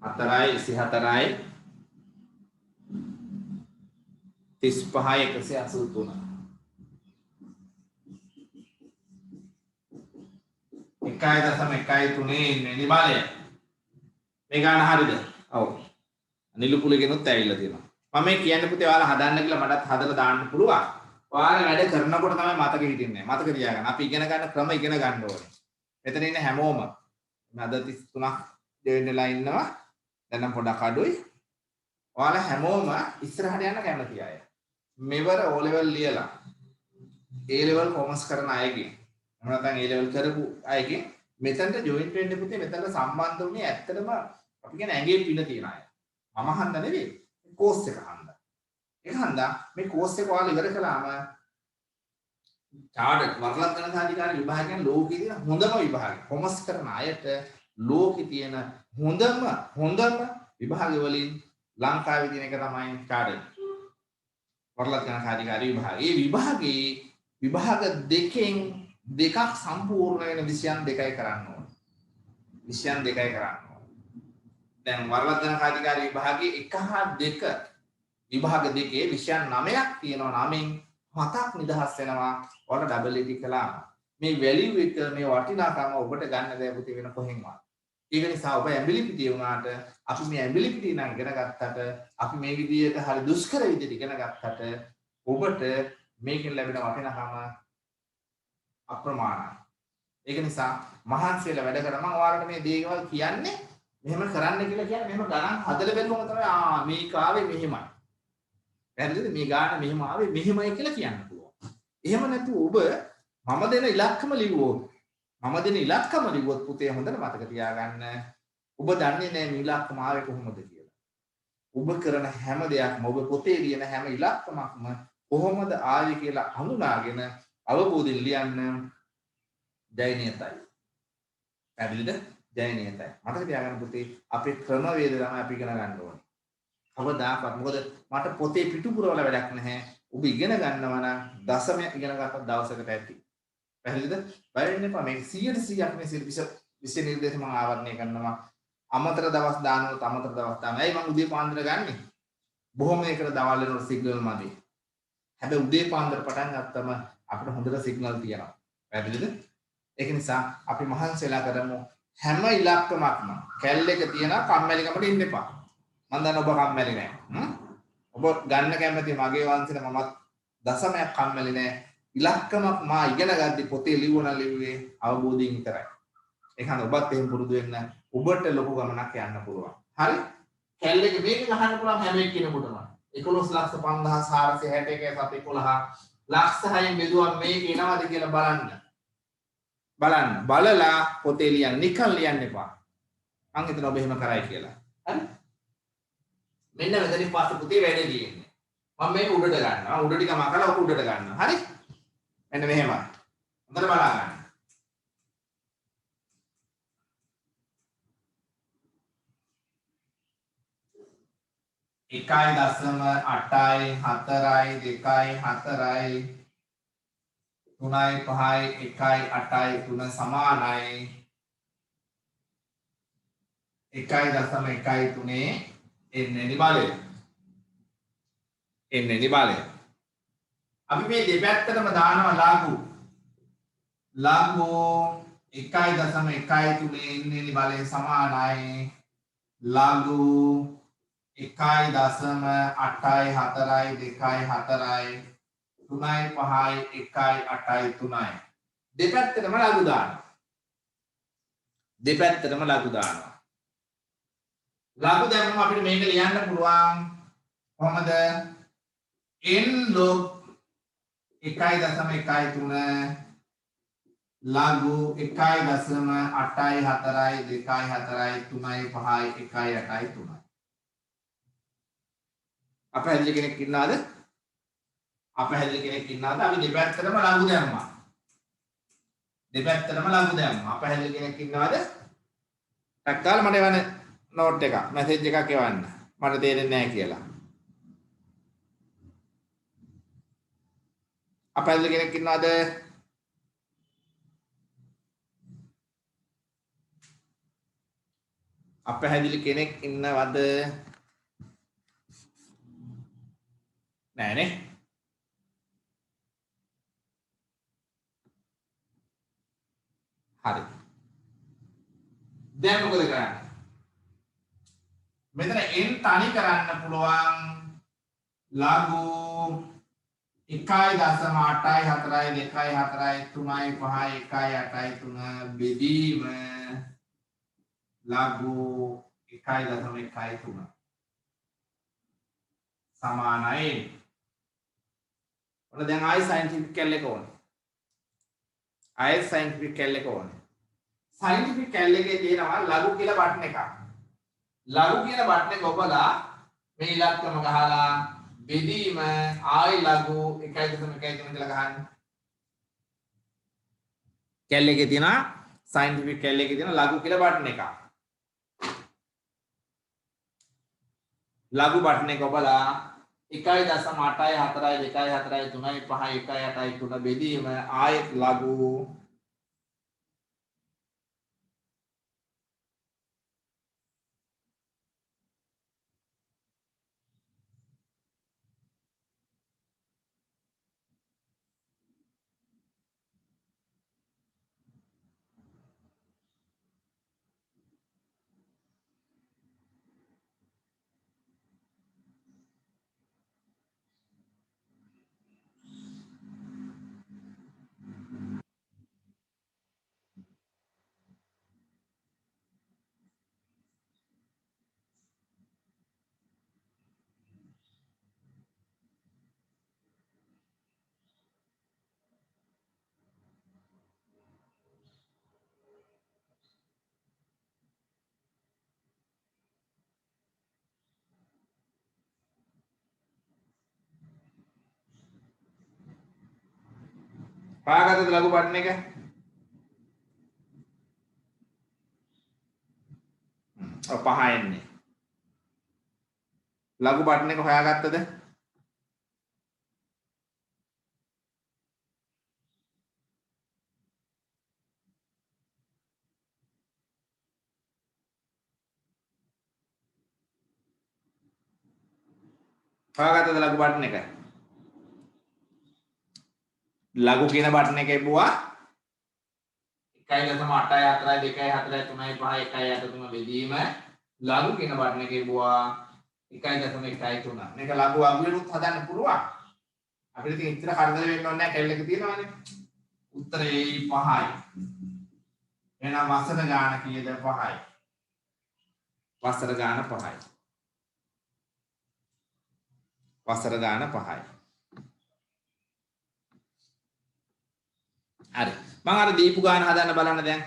4යි 24යි 35යි 183 1.13 ඉන්නේ නිබලය. මේ ගාන හරියද? ඔව්. නිලුපුලගෙනුත් ඇවිල්ලා තියෙනවා. මම මේ කියන්නේ පුතේ ඔයාලා හදන්න කියලා මටත් හදලා දාන්න පුළුවන්. ඔයාලා වැඩ කරනකොට තමයි මතක හිටින්නේ. මතක තියාගන්න. අපි ඉගෙන ගන්න ක්‍රම ඉගෙන ගන්න ඕනේ. මෙතන ඉන්න හැමෝම අද 33ක් ජොයින් වෙලා ඉන්නවා. දැන් නම් පොඩක් අඩුයි. ඔයාලා හැමෝම ඉස්සරහට යන්න කැමති අය. මෙවර O level ලියලා A level කොමර්ස් කරන අයගේ එහෙම නැත්නම් A level කරපු අයගේ මෙතනට ජොයින් වෙන්න පුතේ මෙතනට සම්බන්ධ වුණේ ඇත්තටම අපි කියන ඇඟේ පින තියන අය. මම හන්ද නෙවෙයි. කෝස් එක හන්ද. ඒක හන්දා මේ කෝස් එක ඔයාලා ඉවර කළාම චාඩට් වරලත් ගණනාධිකාරී විභාගයෙන් ලෝකයේ තියෙන හොඳම විභාගය. කොමර්ස් කරන අයට ලෝකේ තියෙන හොඳම විභාග වලින් ලංකාවේ තියෙන එක තමයි චාඩට්. වරලත් ගණනාධිකාරී විභාගය. මේ විභාගයේ විභාග දෙකෙන් දෙකක් සම්පූර්ණ වෙන විෂයන් දෙකයි කරන්න ඕනේ. විෂයන් දෙකයි කරන්න ඕනේ. දැන් වරලත් ගණනාධිකාරී විභාගයේ 1 හා 2 විභාග දෙකේ විෂයන් 9ක් තියෙනවා. 9න් 7ක් නිදහස් වෙනවා. ඔයාලා ඩබල් එටි කළාම මේ වැලියු එක මේ වටිනාකම ඔබට ගන්න බෑ පුතේ වෙන කොහෙන්වත්. ඒක නිසා ඔබ ඇඹිලිපිටිය වුණාට අපි මේ ඇඹිලිපිටිය නම් ඉගෙන ගත්තට අපි මේ විදියට හරි දුෂ්කර විදියට ඉගෙන ගත්තට ඔබට මේකෙන් ලැබෙන වටිනාකම අප්‍රමාණයි. ඒක නිසා මහන්සි වෙලා වැඩ කරා මම ඔයාලට මේ දේවල් කියන්නේ මෙහෙම කරන්න කියලා කියන්නේ මෙහෙම ගණන් හදලා බැලුවම තමයි මේක ආවේ මෙහෙමයි. පැහැදිලිද? මේ ගාන මෙහෙම ආවේ මෙහෙමයි කියලා කියන්න පුළුවන්. එහෙම නැතුව ඔබ මම දෙන ඉලක්කම ලිව්වොත් පුතේ හොඳට මතක තියාගන්න. ඔබ දන්නේ නැහැ මේ ඉලක්කම ආවේ කොහොමද කියලා. ඔබ කරන හැම දෙයක්ම ඔබ පොතේ ලියන හැම ඉලක්කමක්ම කොහොමද ආවේ කියලා හඳුනාගෙන අවබෝධයෙන් ලියන්න ජයනියතයි. පැහැදිලිද? ජයනියතයි. මතක තියාගන්න පුතේ අපේ ක්‍රමවේද තමයි අපි ඉගෙන ගන්න ඕනේ. කවදාකවත් මොකද මට පොතේ පිටුපුරවල වැඩක් නැහැ. ඔබ ඉගෙන ගන්නවා නම් දශමයක් ඉගෙන ගන්නත් දවසකට ඇති. පැහැදිලිද? බය වෙන්න එපා. මේක 100%ක් මේ විෂය නිර්දේශ මම ආවරණය කරනවා. අමතර දවස් දානවලත් අමතර දවස් දානවා. ඇයි මම උදේ පාන්දර ගන්නෙ? බොහොම ඒකට දවල් වෙනකොට සිග්නල් මදි. හැබැයි උදේ පාන්දර පටන් ගත්තම අපිට හොඳට සිග්නල් තියෙනවා. පැහැදිලිද? ඒක නිසා අපි මහන්සි වෙලා කරමු. හැම ඉලක්කමක්ම කැල් එක තියනවා කම්මැලිකමට ඉන්න එපා. මම දන්නවා ඔබ කම්මැලි නෑ. ඔබ ගන්න කැමති මගේ වංශෙට මමත් දශමයක් කම්මැලි නෑ. ඉලක්කමක් මා ඉගෙන ගද්දි පොතේ ලිවුණා ලිව්වේ අවබෝධයෙන් විතරයි. ඒක හන්ද ඔබත් එහෙම පුරුදු වෙන්න ඔබට ලොකු ගමනක් යන්න පුළුවන්. හරි? කැල් එක මේක ගහන්න පුළුවන් හැම එක්කිනෙකුටම. 11,5461 711 ලක්ෂ 6න් බෙදුවා මේක එනවද කියලා බලන්න. බලලා පොතේ ලියන්න. නිකන් ලියන්න එපා. මං හිතනවා ඔබ එහෙම කරයි කියලා. හරි? මෙන්න මෙතනින් පස්සේ පුතේ වැඩේ ලියන්නේ. මම මේක උඩට ගන්නවා. උඩ ටික මකලා ඔක උඩට ගන්නවා. හරි? මෙන්න මෙහෙමයි. හොඳට බලා ගන්න. එකයි දශම 8යි 4යි 2යි 4යි 3යි 5යි 1යි 8යි 3 සමානයි 1.1 එන්නේ නිබලය. අපි මේ දෙපැත්තටම දානවා ලඝු 1.1 ඉන්නේ නිබලය සමානයි ලඝු 1.4යි 2.4යි 3.5යි 1.8යි 3යි දෙපැත්තටම ලඝු දානවා. දෙපැත්තටම ලඝු දානවා. ලඝු දැම්මම අපිට මේක ලියන්න පුළුවන් කොහමද? n log 1.13 ලඝු 1.8යි 4යි 2යි 4යි 3යි 5යි 1යි 8යි 3යි. අපහැදිලි කෙනෙක් ඉන්නවද? අපහැදිලි කෙනෙක් ඉන්නවද? අපි දෙපැත්තටම ලඝු දැම්මා. දෙපැත්තටම ලඝු දැම්මා. අපහැදිලි කෙනෙක් ඉන්නවද? ටක් ගාලා මට එවන්න නෝට් එකක්, මැසේජ් එකක් එවන්න. මට තේරෙන්නේ නැහැ කියලා. අපහැදිලි කෙනෙක් ඉන්නවද? අපහැදිලි කෙනෙක් ඉන්නවද? නෑනේ. හරි. දැන් මොකද කරන්නේ? මෙතන n තනි කරන්න පුළුවන් ලඝු 1.8යි 4යි 2යි 4යි 3යි 5යි 1යි 8යි 3 බෙදීම ලඝු 1.13 සමානයි. ඔන්න දැන් ආයි සයන්ටිෆික් කැල් එක ඕනේ. ආයි සයන්ටිෆික් කැල් එක ඕනේ. සයන්ටිෆික් කැල් එකේ තියෙනවා ලඝු කියලා බටන් එකක්. ලඝු කියන බටන් එක ඔබලා මේ ඉලක්කම ගහලා බෙදීම ආයි ලඝු 1.13 කියලා ගහන්න. කැල් එකේ තියෙනවා සයන්ටිෆික් කැල් එකේ තියෙන ලඝු කියලා බටන් එකක්. ලඝු බටන් එක ඔබලා 1.8යි 4යි 2යි 4යි 3යි 5යි 1යි 8යි 3 බෙදීම ආයෙත් ලඝු පාගත්තද ලඝු බටන් එක? ඔව් පහ එන්නේ. ලඝු බටන් එක හොයාගත්තද? හොයාගත්තද ලඝු බටන් එක? ලඝු කියන බටන් එක එපුවා 1.8යි 4යි 2යි 4යි 3යි 5යි 1යි 8 3 බෙදීම ලඝු කියන බටන් එක එපුවා 1.13 මේක ලඝු අගුවෙනුත් හදන්න පුළුවන්. අපිට ඉතින් ඉතර කරදර වෙන්න ඕනේ නැහැ කැල් එක තියෙනවානේ. උත්තරේ 5යි. එහෙනම් වසර ගාන කීයද? 5යි. වසර ගාන 5යි. වසර ගාන 5යි. හරි. මම අර දීපු ගාන හදන්න බලන්න දැන්.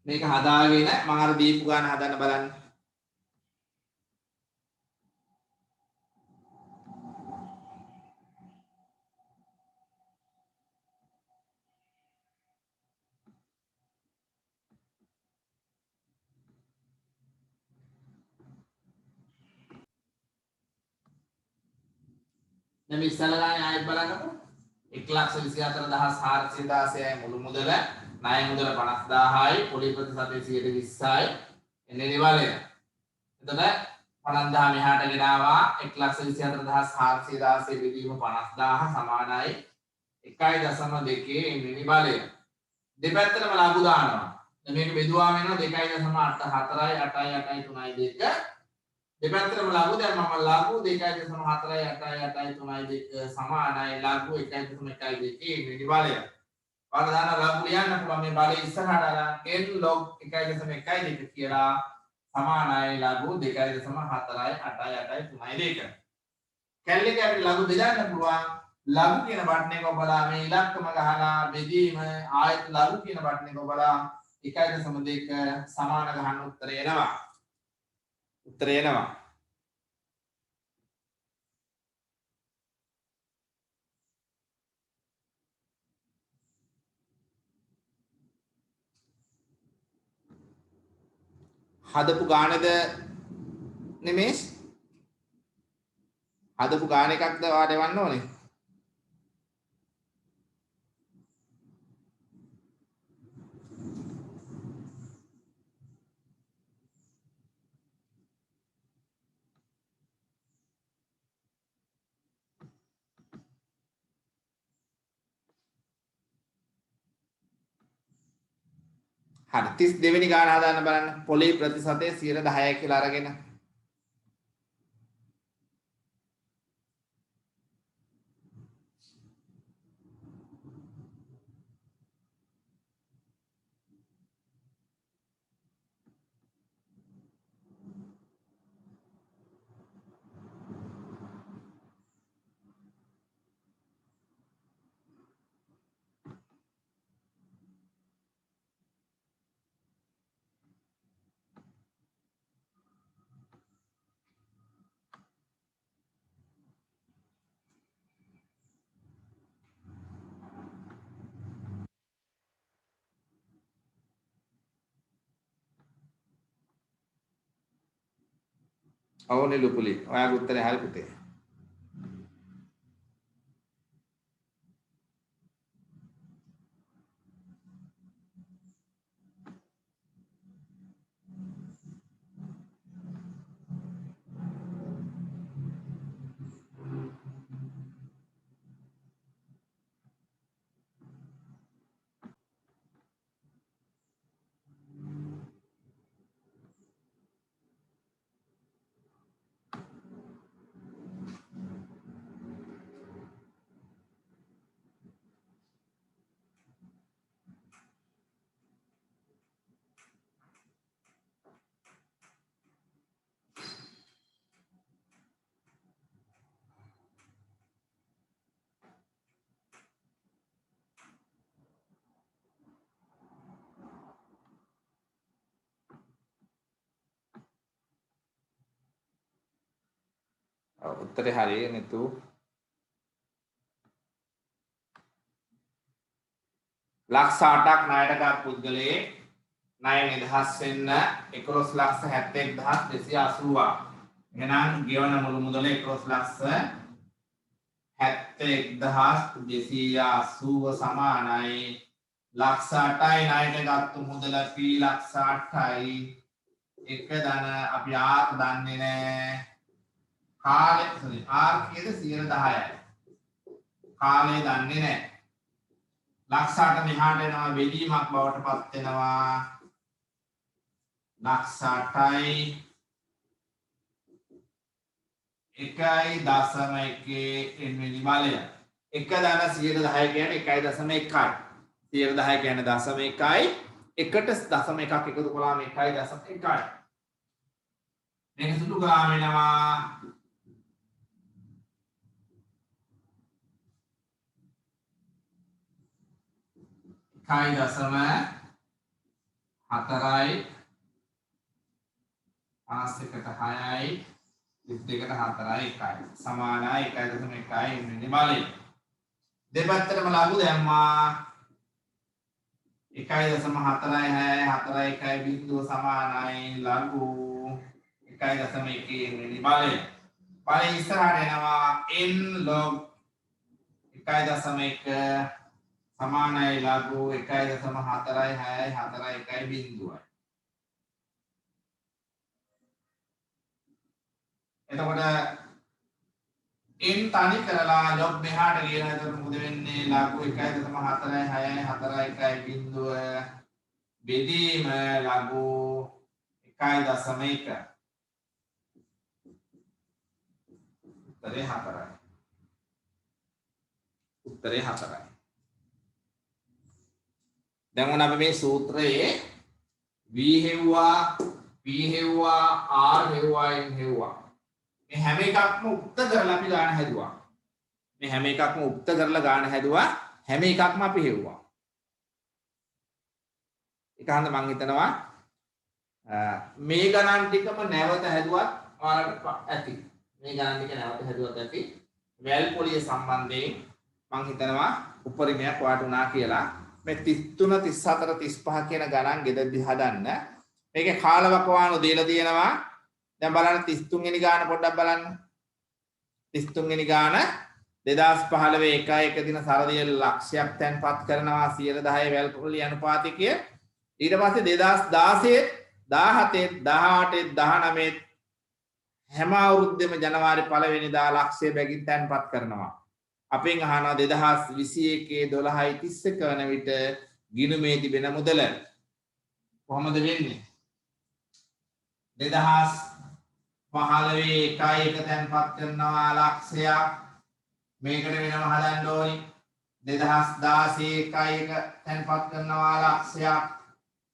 මේක හදාගෙන මම අර දීපු ගාන හදන්න බලන්න. දැන් මේ ඉස්සල ගානේ ආයෙත් බලන්නකො. 1,24,416යි මුළු මුදල, ණය මුදල 50,000යි, පොලි ප්‍රතිශතය 120යි. එන්නේ නිවලය. එතකොට 50,000 මෙහාට ගෙනාවා 1,24,416 බෙදීම 50,000 සමානයි 1.2 එන්නේ නිවලය. දෙපැත්තටම ලඝු දානවා. දැන් මේක බෙදුවාම එනවා 2.84යි 8යි 8යි 3යි 2 දෙපැත්තටම ලඝු දැම්මම ලඝු 2.4883 සමානයි ලඝු 1.12 වෙනි බලය. ඔයාලා දාන ලඝු ලියන්න පුළුවන් මේ බලය ඉස්සරහට අරන් n log 1.12 කියලා සමානයි ලඝු 2.4883. කැලේ අපිට ලඝු බෙදන්න පුළුවන්. ලඝු කියන බටන් එක ඔබලා මේ ඉලක්කම ගහලා බෙදීම ආයත ලඝු කියන බටන් එක ඔබලා 1.2 සමාන ගහන්න උත්තරය එනවා. උත්තරය එනවා. හදපු ගානද නෙමේස්? හදපු ගාන එකක්ද ඔයාලට එවන්න ඕනේ? හරි 32 වෙනි ගාන හදාන්න බලන්න. පොලේ ප්‍රතිශතය 10% කියලා අරගෙන ඕනේ ලුපුලි. ඔයාගේ උත්තරේ හරි පුතේ. උත්තරේ හරිය නෙතු. ලක්ෂ 8ක් ණයට ගත් පුද්ගලයෙක් ණය නිදහස් වෙන්න 11,71,280ක්. එහෙනම් ගෙවන මුළු මුදල 11,71,280 සමානයි ලක්ෂ 8යි ණයට ගත්තු මුදල p ලක්ෂ 8යි. එක දන අපි r දන්නේ නැහැ. කාලය r කීයද 10%යි. කාලය දන්නේ නැහැ. ලක්ෂ 8 මෙහාට එනවා වෙදීමක් බවට පත් වෙනවා. ලක්ෂ 8යි 1.1 එන්වෙනි බලය. එක දන 10% කියන්නේ 1.1යි. 10% කියන්නේ 0.1යි. එකට 0.1ක් එකතු කළාම 1.1යි. මේක සුළු ගාම වෙනවා 1.4යි 51ට 6යි 22ට 4යි 1යි සමානයි 1.1යි එන්නේ බලය. දෙපැත්තටම ලඝු දැම්මා 1.4යි 6යි 4යි 1යි බිංදුව සමානයි ලඝු 1.1 එන්නේ බලය. බලය ඉස්සරහට එනවා n log 1.1 සමානයි ලඝු 1.4යි 6යි 4යි 1යි බිංදුවයි. එතකොට n තනි කරලා log මෙහාට ගියන එතකොට මොකද වෙන්නේ ලඝු 1.4යි 6යි 4යි 1යි බිංදුව බෙදීම ලඝු 1.1 උත්තරේ 4යි. උත්තරේ 4යි. දැන් මොන අපි මේ සූත්‍රයේ v හෙව්වා p හෙව්වා r හෙව්වා n හෙව්වා. මේ හැම එකක්ම උක්ත කරලා අපි ගාන හැදුවා. මේ හැම එකක්ම උක්ත කරලා ගාන හැදුවා. හැම එකක්ම අපි හෙව්වා. ඒක හන්ද මම හිතනවා මේ ගණන් ටිකම නැවත හැදුවත් ඔයාලට ඇති. මේ ගණන් ටික නැවත හැදුවත් ඇති. වැල් පොලිය සම්බන්ධයෙන් මම හිතනවා උපරිමයක් ඔයාලට උනා කියලා. මේ 33 34 35 කියන ගණන් ගෙදරදී හදන්න. මේකේ කාලවකවානු දීලා තියෙනවා. දැන් බලන්න 33 වෙනි ගාන පොඩ්ඩක් බලන්න. 33 වෙනි ගාන 2015 1 දින සරදිය ලක්ෂයක් තැන්පත් කරනවා 110 වැල් පොලිය අනුපාතිකය. ඊට පස්සේ 2016 17 18 19 හැම අවුරුද්දෙම ජනවාරි 1 වෙනිදා ලක්ෂය බැගින් තැන්පත් කරනවා. අපෙන් අහනවා 2021 12:31 වන විට ගිණුමේ තිබෙන මුදල කොහොමද වෙන්නේ? 2015 1 තැන්පත් කරනවා ලක්ෂයක් මේකට වෙනම හදන්න ඕනි. 2016 1 තැන්පත් කරනවා ලක්ෂයක්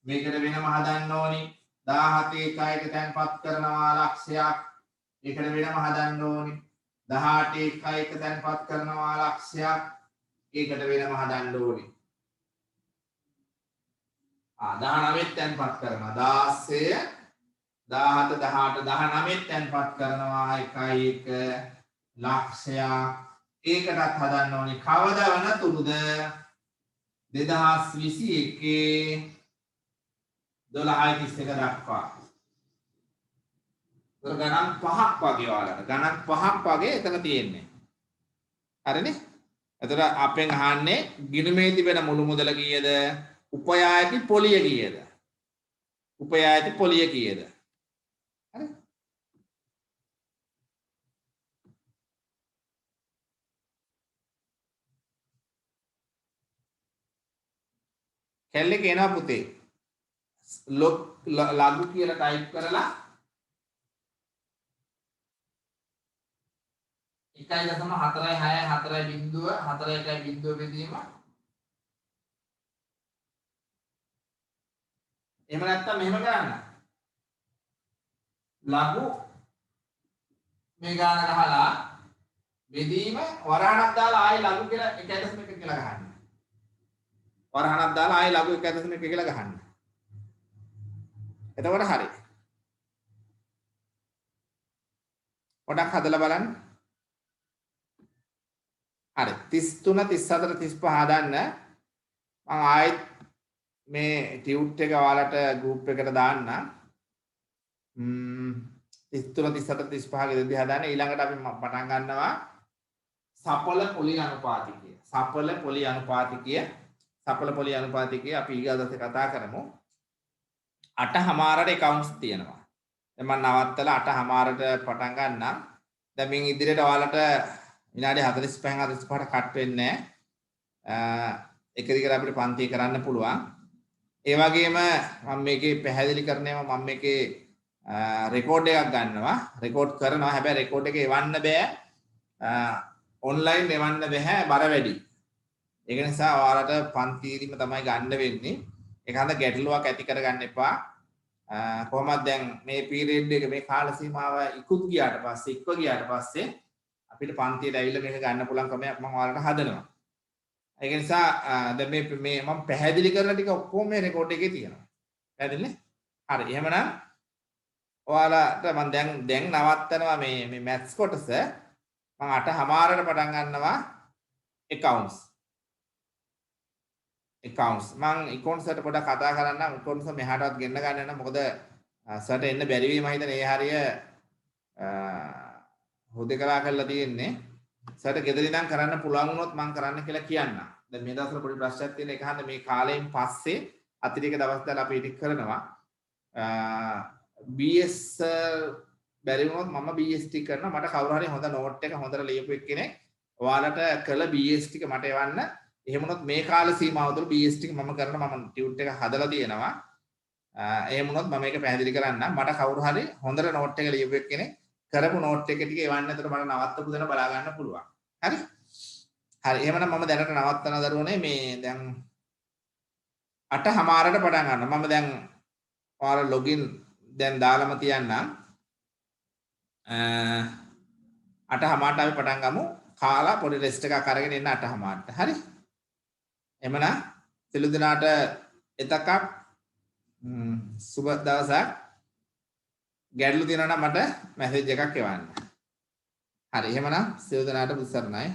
මේකට වෙනම හදන්න ඕනි. 17 1 තැන්පත් කරනවා ලක්ෂයක් ඒකට වෙනම හදන්න ඕනි. 18 1 තැන්පත් කරනවා ලක්ෂයක් ඒකට වෙනම හදන්න ඕනි. 19 තැන්පත් කරනවා 16 17 18 19 තැන්පත් කරනවා 1 ලක්ෂයක් ඒකටත් හදන්න ඕනි. කවදා වනතුරුද 2021 12:31 දක්වා. ගණන් 5ක් වගේ ඔයාලට. ගණන් 5ක් වගේ එතන තියෙන්නේ. හරිනේ? එතකොට අපෙන් අහන්නේ ගිණුමේ තිබෙන මුළු මුදල කීයද? උපයා ඇති පොලිය කීයද? උපයා ඇති පොලිය කීයද? හරි? කැල්ලේ කියනවා පුතේ. ලඝු කියලා ටයිප් කරලා 1.46 බෙදීම එහෙම නැත්නම් මෙහෙම කරන්න. ලඝු මේ ගාන ගහලා බෙදීම වරහණක් දාලා ආයෙ ලඝු කියලා 1.1 කියලා ගහන්න. වරහණක් දාලා ආයෙ ලඝු 1.1 කියලා ගහන්න. එතකොට හරි. පොඩක් හදලා බලන්න. හරි 33 34 35 හදන්න මම ආයෙත් මේ ටියුට් එක ඔයාලට ගෲප් එකට දාන්න 33 34 35 ගෙදදී හදන්න ඊළඟට අපි පටන් ගන්නවා සපල පොලි අනුපාතිකය සපල පොලි අනුපාතිකය අපි ඊගාදසේ කතා කරමු 8:00ට accounts තියෙනවා දැන් මම නවත්තලා 8:00ට පටන් ගන්නම් දැන් මින් ඉදිරියට ඔයාලට විනාඩි 45 45ට කට් වෙන්නේ නැහැ. එක දිගට අපිට පන්ති කරන්න පුළුවන්. ඒ වගේම මම මේකේ පැහැදිලි කරනවා මම මේකේ රෙකෝඩ් එකක් ගන්නවා. රෙකෝඩ් කරනවා. හැබැයි රෙකෝඩ් එක එවන්න බෑ. ඔන්ලයින් එවන්න බෑ බර වැඩි. ඒක නිසා ඔයාලට පන්තිදීම තමයි ගන්න වෙන්නේ. ඒක හන්ද ගැටලුවක් ඇති කරගන්න එපා. කොහොමද දැන් මේ පීරියඩ් එක මේ කාල සීමාව ඉක්ුත් ගියාට පස්සේ අපිට පන්තියට ඇවිල්ලා මේක ගන්න පුළුවන් ක්‍රමයක් මම ඔයාලට හදනවා. ඒක නිසා දැන් මේ මම පැහැදිලි කරන ටික ඔක්කොම මේ රෙකෝඩ් එකේ තියෙනවා. පැහැදිලිනේ? හරි. එහෙමනම් ඔයාලට මම දැන් නවත්තනවා මේ මැත්ස් කොටස. මම 8:00ට පටන් ගන්නවා accounts. මම accounts වලට පොඩක් කතා කරන්නම්. accounts මෙහාටවත් ගෙන්න ගන්න යනවා. මොකද සර්ට එන්න බැරි වෙයි මම හිතන්නේ ඒ හරිය හොදකලා කරලා තියෙන්නේ. සර්ට ගෙදර ඉඳන් කරන්න පුළුවන් වුණොත් මම කරන්න කියලා කියන්නම්. දැන් මේ දවස්වල පොඩි ප්‍රශ්නයක් තියෙන එක හන්ද මේ කාලයෙන් පස්සේ අතිරේක දවස් දාලා අපි ඒක කරනවා. BS බැරි වුණොත් මම BS ටික කරනවා. මට කවුරු හරි හොඳ නෝට් එක හොඳට ලියපු එක්කෙනෙක් ඔයාලට කළ BS ටික මට එවන්න. එහෙම වුණොත් මේ කාල සීමාව තුළ BS ටික මම කරනවා. මම ටියුට් එක හදලා තියෙනවා. එහෙම වුණොත් මම මේක පැහැදිලි කරන්නම්. මට කවුරු හරි හොඳට නෝට් එක ලියපු එක්කෙනෙක් කරපු නෝට් එක ටික එවන්න. එතකොට මට නවත්තපු දෙන බලා ගන්න පුළුවන්. හරි? හරි. එහෙනම් මම දැනට නවත්තන දරුවනේ මේ දැන් 8:00ට පටන් ගන්නවා. මම දැන් ඔයාලා ලොගින් දැන් දාලම තියන්නම්. 8:00ට අපි පටන් ගමු. කාලා පොඩි රෙස්ට් එකක් අරගෙන ඉන්න 8:00ට. හරි? එමනම් සිළු දිනාට එතකක් සුබ දවසක්. ගැටලු තියෙනවා නම් මට මැසේජ් එකක් එවන්න. හරි එහෙමනම් සියලු දෙනාට බුත් සරණයි.